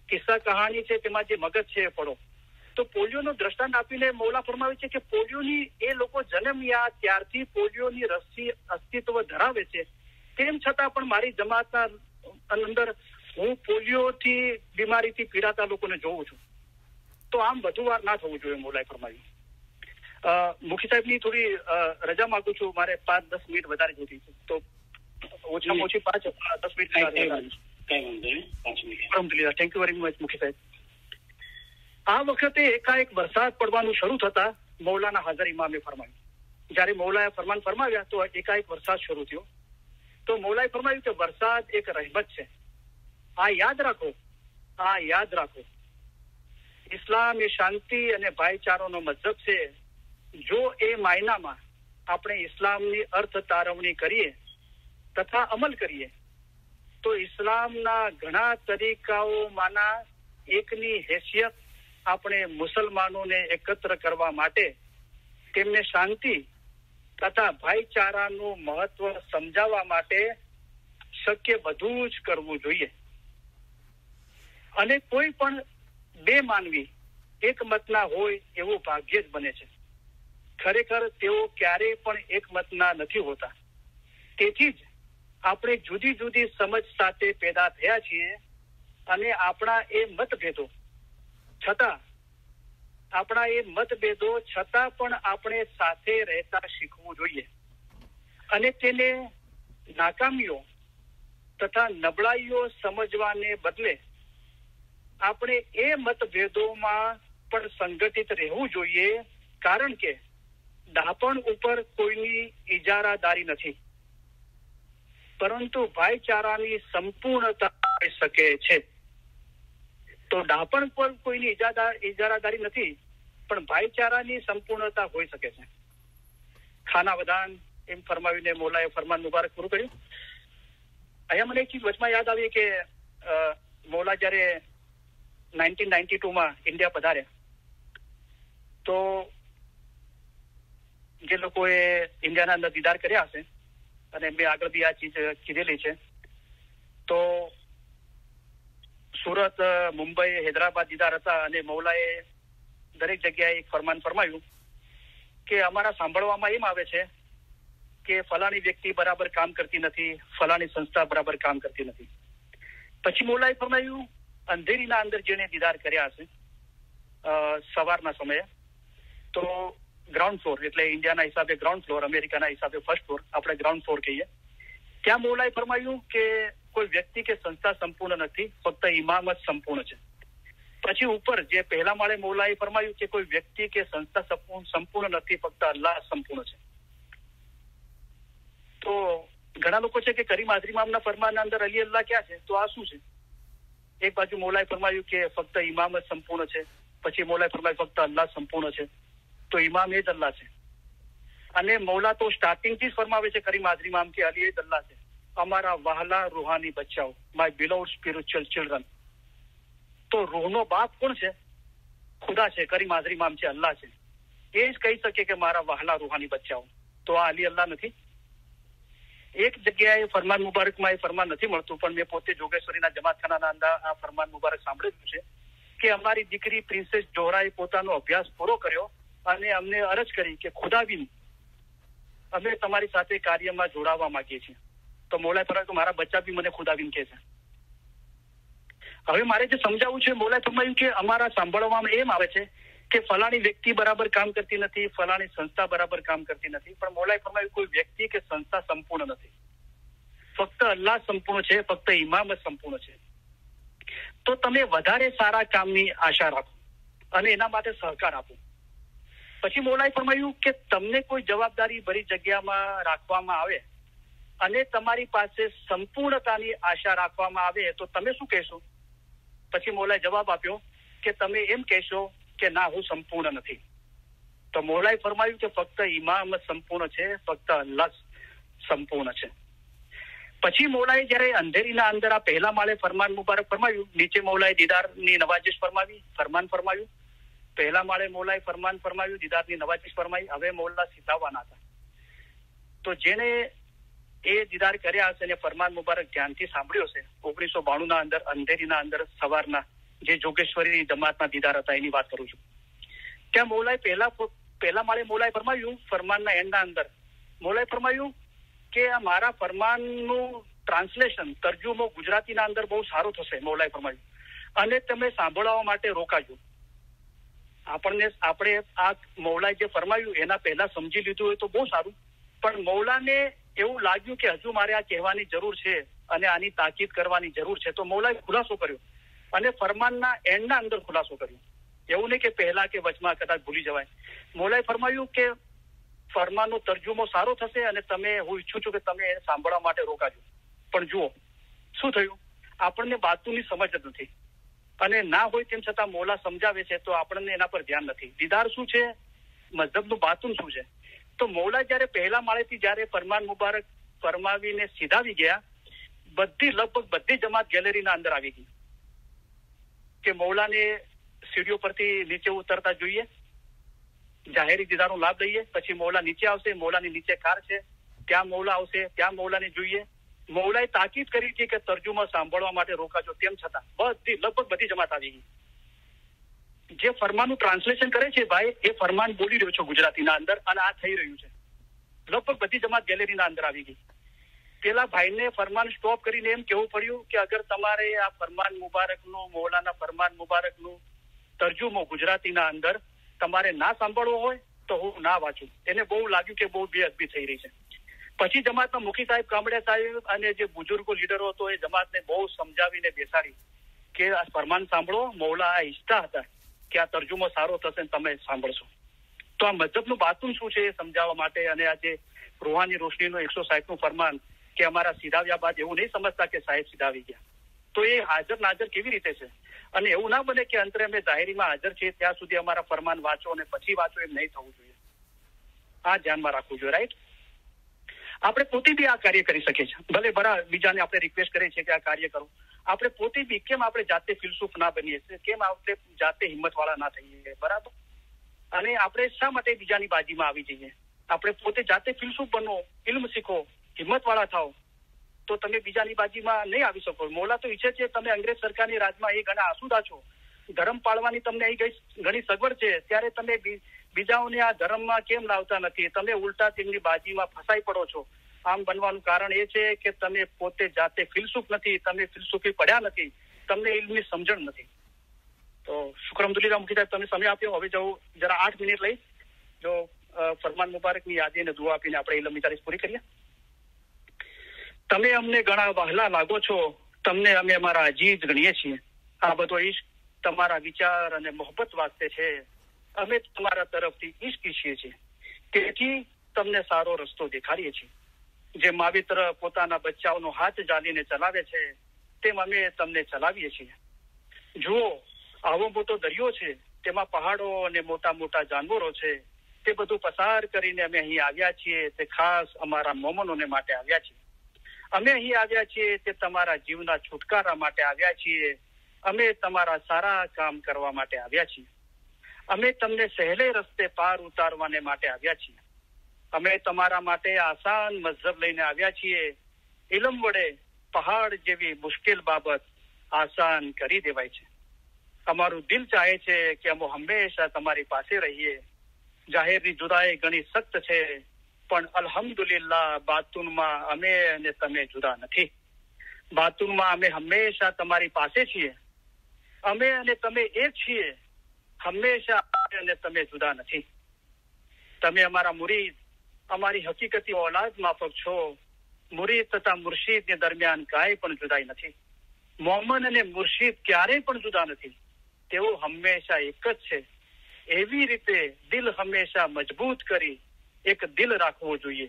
કિસ્સા કહાની છે તેમાં જે મગજ છે એ પડો. તો પોલિયોનો દ્રષ્ટાંત આપીને મૌલા ફરમાવે છે કે પોલિયોની એ લોકો જન્મ્યા ત્યારથી પોલિયોની રસી અસ્તિત્વ ધરાવે છે તેમ છતાં પણ મારી જમાતના અંદર હું પોલિયોથી બીમારીથી પીડાતા લોકોને જોઉં છું. તો આમ વધુ વાર ના થવું જોઈએ, મૌલાએ ફરમાવ્યું. મુખી સાહેબની થોડી રજા માંગુ છું, મારે 5-10 મિનિટ વધારે જોતી છે, તો ઓછામાં ઓછી 5-10 મિનિટ. અલહમદુલિલ્લાહ, thank you very much Mukhi Saheb. આ વખતે એકાએક વરસાદ પડવાનું શરૂ થતા મૌલાના હાજર ઇમામે ફરમાવ્યું. જયારે મૌલાએ ફરમાન ફરમાવ્યા તો એકાએક વરસાદ શરૂ થયો. તો મૌલાએ ફરમાવ્યું કે વરસાદ એક રહેમત છે. આ યાદ રાખો, ઇસ્લામ એ શાંતિ અને ભાઈચારાનો મઝહબ છે. જો એ માયનામાં આપણે ઇસ્લામની અર્થ તારવણી કરીએ તથા અમલ કરીએ તો ઇસ્લામના ઘણા તરીકાઓમાંના એકની હેસિયત આપણે મુસલમાનોને એકત્ર કરવા માટે તેમને શાંતિ તથા ભાઈચારાનું મહત્વ સમજાવવા માટે શક્ય બધું જ કરવું જોઈએ. અને કોઈ પણ બે માનવી એક મતના હોય એવું ભાગ્ય જ બને છે. ખરેખર તેઓ ક્યારેય પણ એક મતના નથી હોતા. તેથી જ આપણે જુદી જુદી સમજ સાથે પેદા થયા છીએ અને આપણા એ મતભેદો છતાં પણ આપણે સાથે રહેતા શીખવું જોઈએ અને તેને નાકામીઓ તથા નબળાઈઓ સમજવાને બદલે આપણે એ મતભેદોમાં પણ સંગઠિત રહેવું જોઈએ, કારણ કે ડાપણ ઉપર કોઈની ઇજારાદારી નથી, પરંતુ ભાઈચારાની સંપૂર્ણતા હોઈ શકે છે. તો ડાપણ પર કોઈની ઇજારાદારી નથી, પણ ભાઈચારાની સંપૂર્ણતા હોઈ શકે છે. ખાના વદાન એમ ફરમાવીને મૌલાએ ફરમાન મુબારક પૂરું કર્યું. અહીંયા મને એક ચીજ વચમાં યાદ આવી કે મૌલા જયારે 1992માં ઇન્ડિયા પધાર્યા તો જે લોકોએ ઇન્ડિયાના અંદર દીદાર કર્યા હશે, અને મેં આગળ બી આ ચીજ કીધેલી છે, તો સુરત, મુંબઈ, હૈદરાબાદ દીદાર હતા અને મૌલાએ દરેક જગ્યાએ એક ફરમાન ફરમાયું કે અમારા સાંભળવામાં એમ આવે છે કે ફલાણી વ્યક્તિ બરાબર કામ કરતી નથી, ફલાણી સંસ્થા બરાબર કામ કરતી નથી. પછી મૌલાએ ફરમાયું અંધેરીના અંદર જેને દીદાર કર્યા હશે સવારના સમયે, તો ગ્રાઉન્ડ ફ્લોર એટલે ઇન્ડિયાના હિસાબે ગ્રાઉન્ડ ફ્લોર, અમેરિકાના હિસાબે ફર્સ્ટ ફ્લોર, આપણે ગ્રાઉન્ડ ફ્લોર કહીએ. ત્યાં મૌલાએ ફરમાયું કે કોઈ વ્યક્તિ કે સંસ્થા સંપૂર્ણ નથી, ફક્ત ઇમામ જ સંપૂર્ણ છે. પછી ઉપર જે પહેલા માળે મૌલાએ ફરમાયું કે કોઈ વ્યક્તિ કે સંસ્થા સંપૂર્ણ નથી, ફક્ત અલ્લાહ સંપૂર્ણ છે. તો ઘણા લોકો છે કે કરીમ હાજરી ઇમામના ફરમાનના અંદર અલી અલ્લાહ ક્યાં છે? તો આ શું છે? એક બાજુ મૌલાએ ફરમાયું કે ફક્ત ઇમામ જ સંપૂર્ણ છે, પછી મૌલાએ ફરમાયું ફક્ત અલ્લાહ સંપૂર્ણ છે, તો ઇમામ એ જ અલ્લાહ છે. અને મૌલા તો સ્ટાર્ટિંગથી જ ફરમાવે છે કરીમ હાજરી ઇમામ કે અલી એ જ અલ્લાહ છે, અમારા વહાલા રૂહાની બચ્ચાઓ, માય બિલોવ્ડ સ્પિરિચ્યુઅલ ચિલ્ડ્રન. તો રૂહનો બાપ કોણ છે? ખુદા છે, કરીમ હાજરી ઇમામ છે, અલ્લાહ છે. એ જ કહી શકે કે મારા વહાલા રૂહાની બચ્ચાઓ. તો આ અલી અલ્લાહ નથી? એક જગ્યાએ ફરમાન મુબારકમાં એ ફરમાન નથી મળતું, પણ મેં પોતે જોગેશ્વરીના જમાતખાનાના અંદર આ ફરમાન મુબારક સાંભળેલું છે કે અમારી દીકરી પ્રિન્સેસ જોહરાએ પોતાનો અભ્યાસ પૂરો કર્યો અને અમને અરજ કરી કે ખુદાબીન અમે તમારી સાથે કાર્યમાં જોડાવા માંગીએ છીએ. તો મૌલાએ ફરમાવ્યું કે મારા બચ્ચા બી મને ખુદાબીન કહે છે. હવે મારે જે સમજાવવું છે, મૌલાએ ફરમાવ્યું કે અમારા સાંભળવામાં એમ આવે છે કે ફલાણી વ્યક્તિ બરાબર કામ કરતી નથી, ફલાણી સંસ્થા બરાબર કામ કરતી નથી, પણ મૌલાએ ફરમાવ્યું કોઈ વ્યક્તિ કે સંસ્થા સંપૂર્ણ નથી, ફક્ત અલ્લાહ સંપૂર્ણ છે, ફક્ત ઇમામ જ સંપૂર્ણ છે. તો તમે વધારે સારા કામની આશા રાખો અને એના માટે સહકાર આપો. પછી મૌલાએ ફરમાવ્યું કે તમને કોઈ જવાબદારી ભરી જગ્યામાં રાખવામાં આવે અને તમારી પાસે સંપૂર્ણતાની આશા રાખવામાં આવે તો તમે શું કહેશો? પછી મૌલાએ જવાબ આપ્યો કે તમે એમ કહેશો કે ના, હું સંપૂર્ણ નથી. તો મૌલાએ ફરમાવ્યું કે ફક્ત ઇમામ સંપૂર્ણ છે, ફક્ત અલ્લાહ સંપૂર્ણ છે. પછી મૌલાએ જયારે અંધેરીના અંદર આ પહેલા માળે ફરમાન મુબારક ફરમાવ્યું, નીચે મૌલાએ દીદારની નવાજીશ ફરમાવી, ફરમાન ફરમાવ્યું. પહેલા માળે મૌલાએ ફરમાન ફરમાવ્યું, દીદારની નવાજીશ ફરમાવી. હવે મૌલા સીધાવાના હતા. તો જેને એ દીદાર કર્યા હશે અને ફરમાન મુબારક ધ્યાનથી સાંભળ્યો હશે, 1992ના અંદર અંધેરીના અંદર સવારના જે જોગેશ્વરી જમાતના દીદાર હતા એની વાત કરું છું. ત્યાં મૌલાએ પહેલા માળે મૌલાએ ફરમાવ્યું, ફરમાનના એન્ડના અંદર મૌલાએ ફરમાવ્યું કે આ મારા ફરમાનનું ટ્રાન્સલેશન તર્જુમો ગુજરાતીના અંદર બહુ સારો થશે, મૌલાએ ફરમાવ્યું, અને તમે સાંભળવા માટે રોકાજો. આપણે આ મૌલાએ જે ફરમાવ્યું એના પહેલા સમજી લીધું હોય તો બહુ સારું, પણ મૌલાને એવું લાગ્યું કે હજુ મારે આ કહેવાની જરૂર છે અને આની તાકીદ કરવાની જરૂર છે, તો મૌલાએ ખુલાસો કર્યો અને ફરમાનના એન્ડના અંદર ખુલાસો કર્યો. એવું નહીં કે પહેલા કે વચમાં કદાચ ભૂલી જવાય. મૌલાએ ફરમાવ્યું કે ફરમાનનો તર્જુમો સારો થશે અને હું ઈચ્છું છું કે તમે એને સાંભળવા માટે રોકાજો. પણ જુઓ શું થયું, આપણને બાતુની સમજ જ નથી, અને ના હોય તેમ છતાં મૌલા સમજાવે છે તો આપણને એના પર ધ્યાન નથી. દીદાર શું છે, મઝહબનું બાતુન શું છે. તો મૌલા જયારે પહેલા માળેથી જયારે ફરમાન મુબારક ફરમાવીને સીધાવી ગયા, લગભગ બધી જમાત ગેલેરીના અંદર આવી ગઈ કે મૌલાને સીડીઓ પરથી નીચે ઉતરતા જોઈએ, જાહેરી દીદારનો લાભ લઈએ, પછી મૌલા નીચે આવશે, મૌલાની નીચે કાર છે, ત્યાં મૌલા આવશે, ત્યાં મૌલાને જોઈએ. મૌલાએ તાકીદ કરી હતી કે તર્જુમા સાંભળવા માટે રોકાજો, તેમ છતાં લગભગ બધી જમાત આવી ગઈ. જે ફરમાનનું ટ્રાન્સલેશન કરે છે ભાઈ, એ ફરમાન બોલી રહ્યો છો ગુજરાતીના અંદર, અને આ થઈ રહ્યું છે. લગભગ બધી જમાત ગેલેરીના અંદર આવી ગઈ. પેલા ભાઈને ફરમાન સ્ટોપ કરીને એમ કહેવું પડ્યું કે અગર તમારે આ ફરમાન મુબારકનું, મૌલાના ફરમાન મુબારકનું તર્જુમો ગુજરાતીના અંદર તમારે ના સાંભળવો હોય તો હું ના વાંચું. એને બહુ લાગ્યું કે બહુ બેઅદબી થઈ રહી છે. પછી જમાતના મુખી સાહેબ, કામડિયા સાહેબ અને જે બુજુર્ગો લીડરો હતો એ જમાતને બહુ સમજાવીને બેસાડી કે આ ફરમાન સાંભળો. મૌલા આ ઈચ્છતા હતા કે આ તર્જુમો સારો થશે, તમે સાંભળશો. તો આ મઝહબનું બાતુન શું છે એ સમજાવવા માટે, અને આ જે રૂહાની રોશનીનું 160નું ફરમાન કે અમારા સીધાવ્યા બાદ એવું નહીં સમજતા કે સાહેબ સીધાવી ગયા, તો એ હાજર નાજર કેવી રીતે છે. અને એવું ના બને કે અંતરે અમે જાહેરીમાં હાજર છીએ ત્યાં સુધી અમારા ફરમાન વાંચો અને પછી વાંચો, એમ નહીં થવું જોઈએ. આ ધ્યાનમાં રાખવું જોઈએ. રાઈટ, આપણે પોતે બી આ કાર્ય કરી શકીએ છીએ. ભલે બરાબર બીજાને આપણે રિક્વેસ્ટ કરીએ છીએ કે આ કાર્ય કરો, આપણે પોતે બી કેમ આપણે જાતે ફિલસૂફ ના બનીએ છીએ, કેમ આપણે જાતે હિંમત વાળા ના થઈએ, બરાબર. અને આપણે શા માટે બીજાની બાજીમાં આવી જઈએ. આપણે પોતે જાતે ફિલસૂફ બનો, ઇલ્મ શીખો, હિંમત વાળા થાઓ, તો તમે બીજાની બાજીમાં નહીં આવી શકો. મૌલા તો ઈચ્છે છે તમે અંગ્રેજ સરકારની રાજમાં એ ઘણા આસુદા છો, ધર્મ પાળવાની તમને અહીં ઘણી સગવડ છે, ત્યારે તમે બીજાઓને આ ધર્મમાં કેમ લાવતા નથી. તમે ઉલટા તેમની બાજીમાં ફસાઈ પડો છો. આમ બનવાનું કારણ એ છે કે તમે પોતે જાતે ફિલસૂફ નથી, તમે ફિલસૂફી પડ્યા નથી, તમને ઇલ્મની સમજણ નથી. તો શુક્ર અલ્હમ્દુલિલ્લાહ મુફતી સાહેબ તમે સમય આપ્યો. હવે જવું જરા 8 મિનિટ લઈ જો ફરમાન મુબારકની યાદી અને દુઆ આપીને આપણે ઇલ્મની તારીફ પૂરી કરીએ. તમે અમને ઘણા વહાલા લાગો છો, તમને અમે અમારા અજીજ ગણીએ છીએ. આ બધો ઈશ્ક તમારા વિચાર અને મોહબ્બત વાસ્તે છે. અમે તમારા તરફથી ઈશ્ક ઈચ્છીએ છીએ, તેથી તમને સારો રસ્તો દેખાડીએ છીએ. જે માવિત્ર પોતાના બચ્ચાઓનો હાથ જાલીને ચલાવે છે, તેમ અમે તમને ચલાવીએ છીએ. જુઓ, આવો મોટો દરિયો છે, તેમાં પહાડો અને મોટા મોટા જાનવરો છે. તે બધું પસાર કરીને અમે અહીં આવ્યા છીએ, તે ખાસ અમારા મોમનોને માટે આવ્યા છીએ. અમે અહીં આવ્યા છીએ તે તમારા જીવના છુટકારા માટે આવ્યા છીએ. અમે તમારા સારા કામ કરવા માટે આવ્યા છીએ. અમે તમને સહેલે રસ્તે પાર ઉતારવાને માટે આવ્યા છીએ. અમે તમારા માટે આસાન મઝહબ લઈને આવ્યા છીએ. ઇલમ વડે પહાડ જેવી મુશ્કેલ બાબત આસાન કરી દેવાય છે. અમારું દિલ ચાહે છે કે અમે હંમેશા તમારી પાસે રહીએ. જાહેરની જુદાઈ ઘણી સખ્ત છે, પણ અલ્હમ્દુલિલ્લાહ બાતુનમાં અમે અને તમે જુદા નથી. બાતુનમાં અમે હંમેશા તમારી પાસે છીએ. અમે અને તમે એક છીએ. હંમેશા અને તમે જુદા નથી. તમે અમારા મુરીદ, અમારી હકીકતી ઓલાદ માફક છો. મુરીદ તથા મુર્શિદની દરમિયાન કાંઈ પણ જુદાઈ નથી. મોમન અને મુર્શિદ ક્યારેય પણ જુદા નથી. તેઓ હંમેશા એક જ છે. એવી રીતે દિલ હંમેશા મજબૂત કરી એક દિલ રાખવો જોઈએ.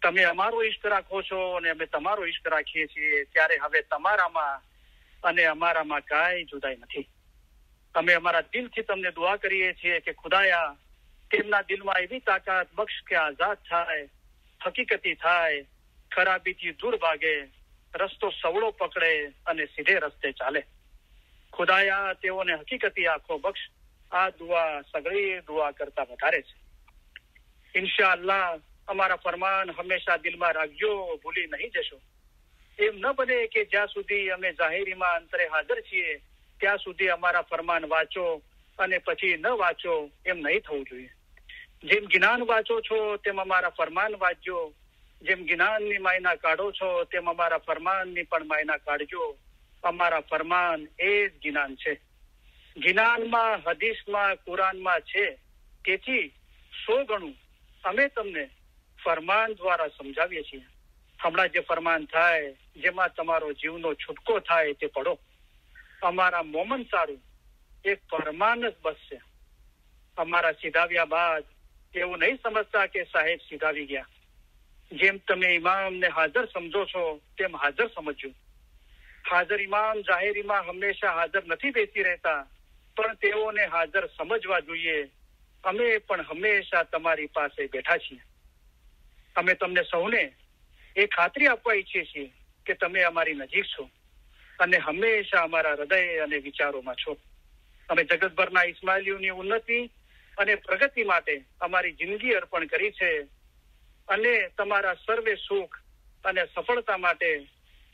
તમે અમારો ઈશ્ક રાખો છો અને અમે તમારો ઈશ્ક રાખીએ છીએ, ત્યારે હવે તમારામાં અને અમારામાં કાંઈ જુદાઈ નથી. અમે અમારા દિલથી તમને દુઆ કરીએ છીએ કે ખુદાયા તેમના દિલમાં એવી તાકાત બક્ષ કે આઝાદ થાય, હકીકતી થાય, ખરાબીથી દૂર ભાગે, રસ્તો સવળો પકડે અને સીધે રસ્તે ચાલે. ખુદાયા તેઓને હકીકતી આંખો બક્ષ. આ દુઆ સગળી દુઆ કરતા વધારે છે. ઇન્શાઅલ્લાહ અમારા ફરમાન હંમેશા દિલમાં રાખજો, ભૂલી નહીં જશો. એમ ન બને કે જ્યાં સુધી અમે જાહેરીમાં અંતરે હાજર છીએ ત્યાં સુધી અમારા ફરમાન વાંચો અને પછી ન વાંચો, એમ નહીં થવું જોઈએ. જેમ જ્ઞાન વાંચો છો તેમ અમારા ફરમાન વાંચજો. જેમ જ્ઞાનની માયના કાઢો છો તેમ અમારા ફરમાનની પણ માયના કાઢજો. અમારા ફરમાન એ જ જ્ઞાન છે. જ્ઞાનમાં, હદીસમાં, કુરાનમાં છે. તેથી 100 ગણું અમે તમને ફરમાન દ્વારા સમજાવીએ છીએ. હમણાં જે ફરમાન થાય, જેમાં તમારો જીવનો છૂટકો થાય તે પડો. અમારા મોમન સારું એક ફરમાન જ બસ છે. અમારા સીધાવ્યા બાદ એવું નહીં સમજતા કે સાહેબ સીધાવી ગયા. જેમ તમે ઇમામને હાજર સમજો છો તેમ હાજર સમજજો. હાજર ઇમામ જાહેરીમાં હંમેશા હાજર નથી બેસી રહેતા, પણ તેઓને હાજર સમજવા જોઈએ. અમે પણ હંમેશા તમારી પાસે બેઠા છીએ. અમે તમને સૌને એ ખાતરી આપવા ઈચ્છીએ છીએ કે તમે અમારી નજીક છો અને હંમેશા અમારા હૃદય અને વિચારોમાં છો. અમે જગતભરના ઇસ્માઇલીઓની ઉન્નતિ અને પ્રગતિ માટે અમારી જિંદગી અર્પણ કરી છે અને તમારા સર્વે સુખ અને સફળતા માટે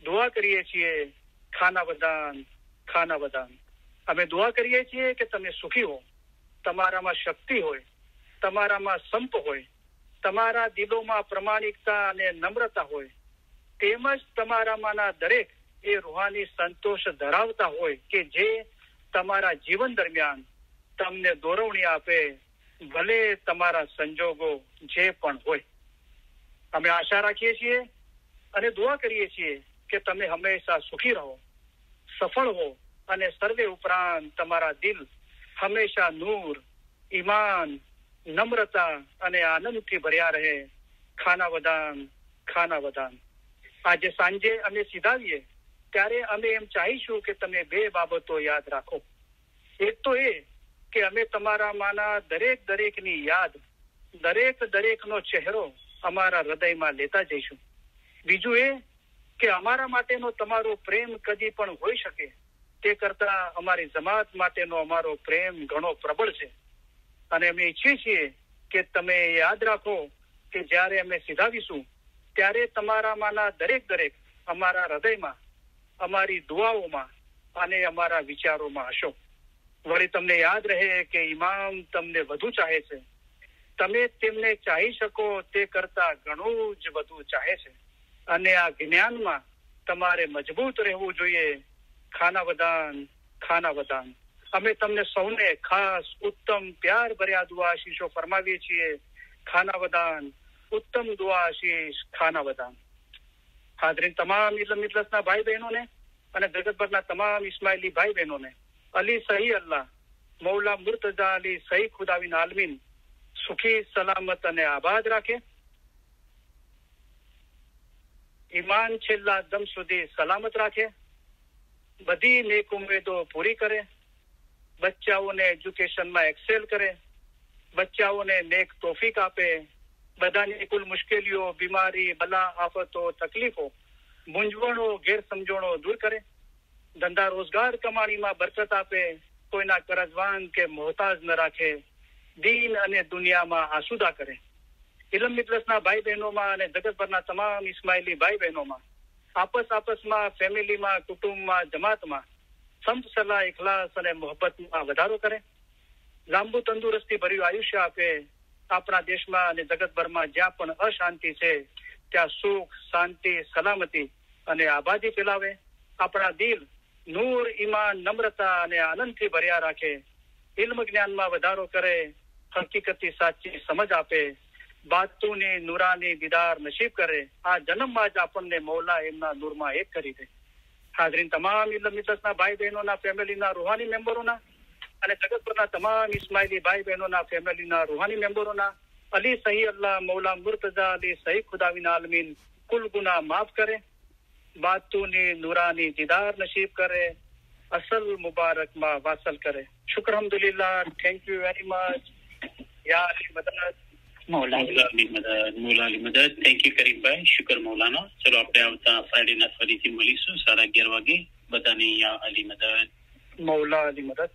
દુઆ કરીએ છીએ. ખાના વદાન, ખાના વદાન. અમે દુઆ કરીએ છીએ કે તમે સુખી હો, તમારામાં શક્તિ હોય, તમારામાં સંપ હોય, તમારા દિલોમાં પ્રમાણિકતા અને નમ્રતા હોય, તેમજ તમારામાંના દરેક એ રૂહાની સંતોષ ધરાવતા હોય કે જે તમારા જીવન દરમિયાન તમને દોરવણી આપે, ભલે તમારા સંજોગો જે પણ હોય. અમે આશા રાખીએ છીએ અને દુઆ કરીએ છીએ કે તમે હંમેશા સુખી રહો, સફળ હો અને સર્વે ઉપરાંત તમારા દિલ હંમેશા નૂર, ઈમાન, નમ્રતા અને આનંદથી ભર્યા રહે. ખાના વદાન, ખાના વદાન. આજે સાંજે અમે સીધાવીએ ત્યારે અમે એમ ચાહીશું કે તમે 2 બાબતો યાદ રાખો. એક તો એ કે અમે તમારામાંના દરેકની યાદ, દરેકનો ચહેરો અમારા હૃદયમાં લેતા જઈશું. બીજું એ કે અમારા માટેનો તમારો પ્રેમ કદી પણ હોઈ શકે તે કરતા અમારી જમાત માટેનો અમારો પ્રેમ ઘણો પ્રબળ છે. અને અમે ઈચ્છીએ છીએ કે તમે યાદ રાખો કે જ્યારે અમે સીધાવીશું ત્યારે તમારામાંના દરેક અમારા હૃદયમાં, અમારી દુઆઓમાં અને અમારા વિચારોમાં હશો. વળી તમને યાદ રહે કે ઇમામ તમને વધુ ચાહે છે. તમે તેમને ચાહી શકો તે કરતા ઘણું જ વધુ ચાહે છે અને આ જ્ઞાનમાં તમારે મજબૂત રહેવું જોઈએ. ખાના વદાન, ખાના વદાન. અમે તમને સૌને ખાસ ઉત્તમ પ્યાર ભર્યા દુઆ આશીષો ફરમાવીએ છીએ. ખાના વદાન, ઉત્તમ દુઆ આશીષ, ખાના વદાન. હાજરીન તમામ ઇલ્મ મિજલસના ભાઈ બહેનોને અને જગતભરના તમામ ઇસ્માઇલી ભાઈ બહેનોને અલી સહી અલ્લાહ મૌલા મુર્તઝા અલી સહી ખુદાવિન આલમીન સુખી, સલામત અને આબાદ રાખે. ઈમાન છેલ્લા દમ સુધી સલામત રાખે. બધી નેક ઉમેદો પૂરી કરે. બચ્ચાઓને એજ્યુકેશનમાં એક્સેલ કરે. બચ્ચાઓને નેક તોફીક આપે. બધાની કુલ મુશ્કેલીઓ, બીમારી, બલા, આફતો, તકલીફો, મૂંઝવણો, ગેરસમજણો દૂર કરે. ધંધા રોજગાર કમાણીમાં બરકત આપે. કોઈના કરજવાન કે મોહતાજ ન રાખે. દીન અને દુનિયામાં આસુદા કરે. ઇલ્મ મિજલસના ભાઈ બહેનોમાં અને જગતભરના તમામ ઇસ્માઇલી ભાઈ બહેનોમાં આપસમાં, ફેમિલીમાં, કુટુંબમાં, જમાતમાં સંપ સલાહ, ઇખલાસ અને મોહબ્બતમાં વધારો કરે. લાંબુ તંદુરસ્તી ભર્યું આયુષ્ય આપે. આપણા દેશમાં અને જગતભરમાં જ્યાં પણ અશાંતિ છે ત્યાં સુખ, શાંતિ, સલામતી અને આબાદી ફેલાવે. આપણા દિલ નૂર, ઈમાન, નમ્રતા અને આનંદથી ભર્યા રાખે. ઇલ્મ જ્ઞાનમાં વધારો કરે. હકીકતી સાચી સમજ આપે. બાતુની નૂરાની દીદાર નસીબ કરે. આ જન્મમાં જ આપણને મૌલા એમના નૂરમાં એક કરી દે. હાજરીન તમામ ઇલ્મ મિજલસના ભાઈ બહેનોના ફેમિલીના રૂહાની મેમ્બરોના અને જગતભરના તમામ ઇસ્માઇલી ભાઈ બહેનોના ફેમિલીના રૂહાની મેમ્બરોના અલી સહી અલ્લાહ મૌલા મુર્તઝા અલી સહી ખુદાવિન આલમીન કુલ ગુનાહ માફ કરે. બાતુની નૂરાની દીદાર નસીબ કરે. અસલ મુબારકમાં વાસલ કરે. શુક્ર અલ્હમ્દુલિલ્લાહ. Thank you very much. યા અલી મદદ, મૌલા અલી મદદ. Thank you Karimbhai. શુક્ર મૌલાના. ચલો આપણે આવતા ફ્રાઈડેના ફરીથી મળીશું 11:30 વાગે. બધાને યા અલી મદદ. મૌલા અલી મદદ.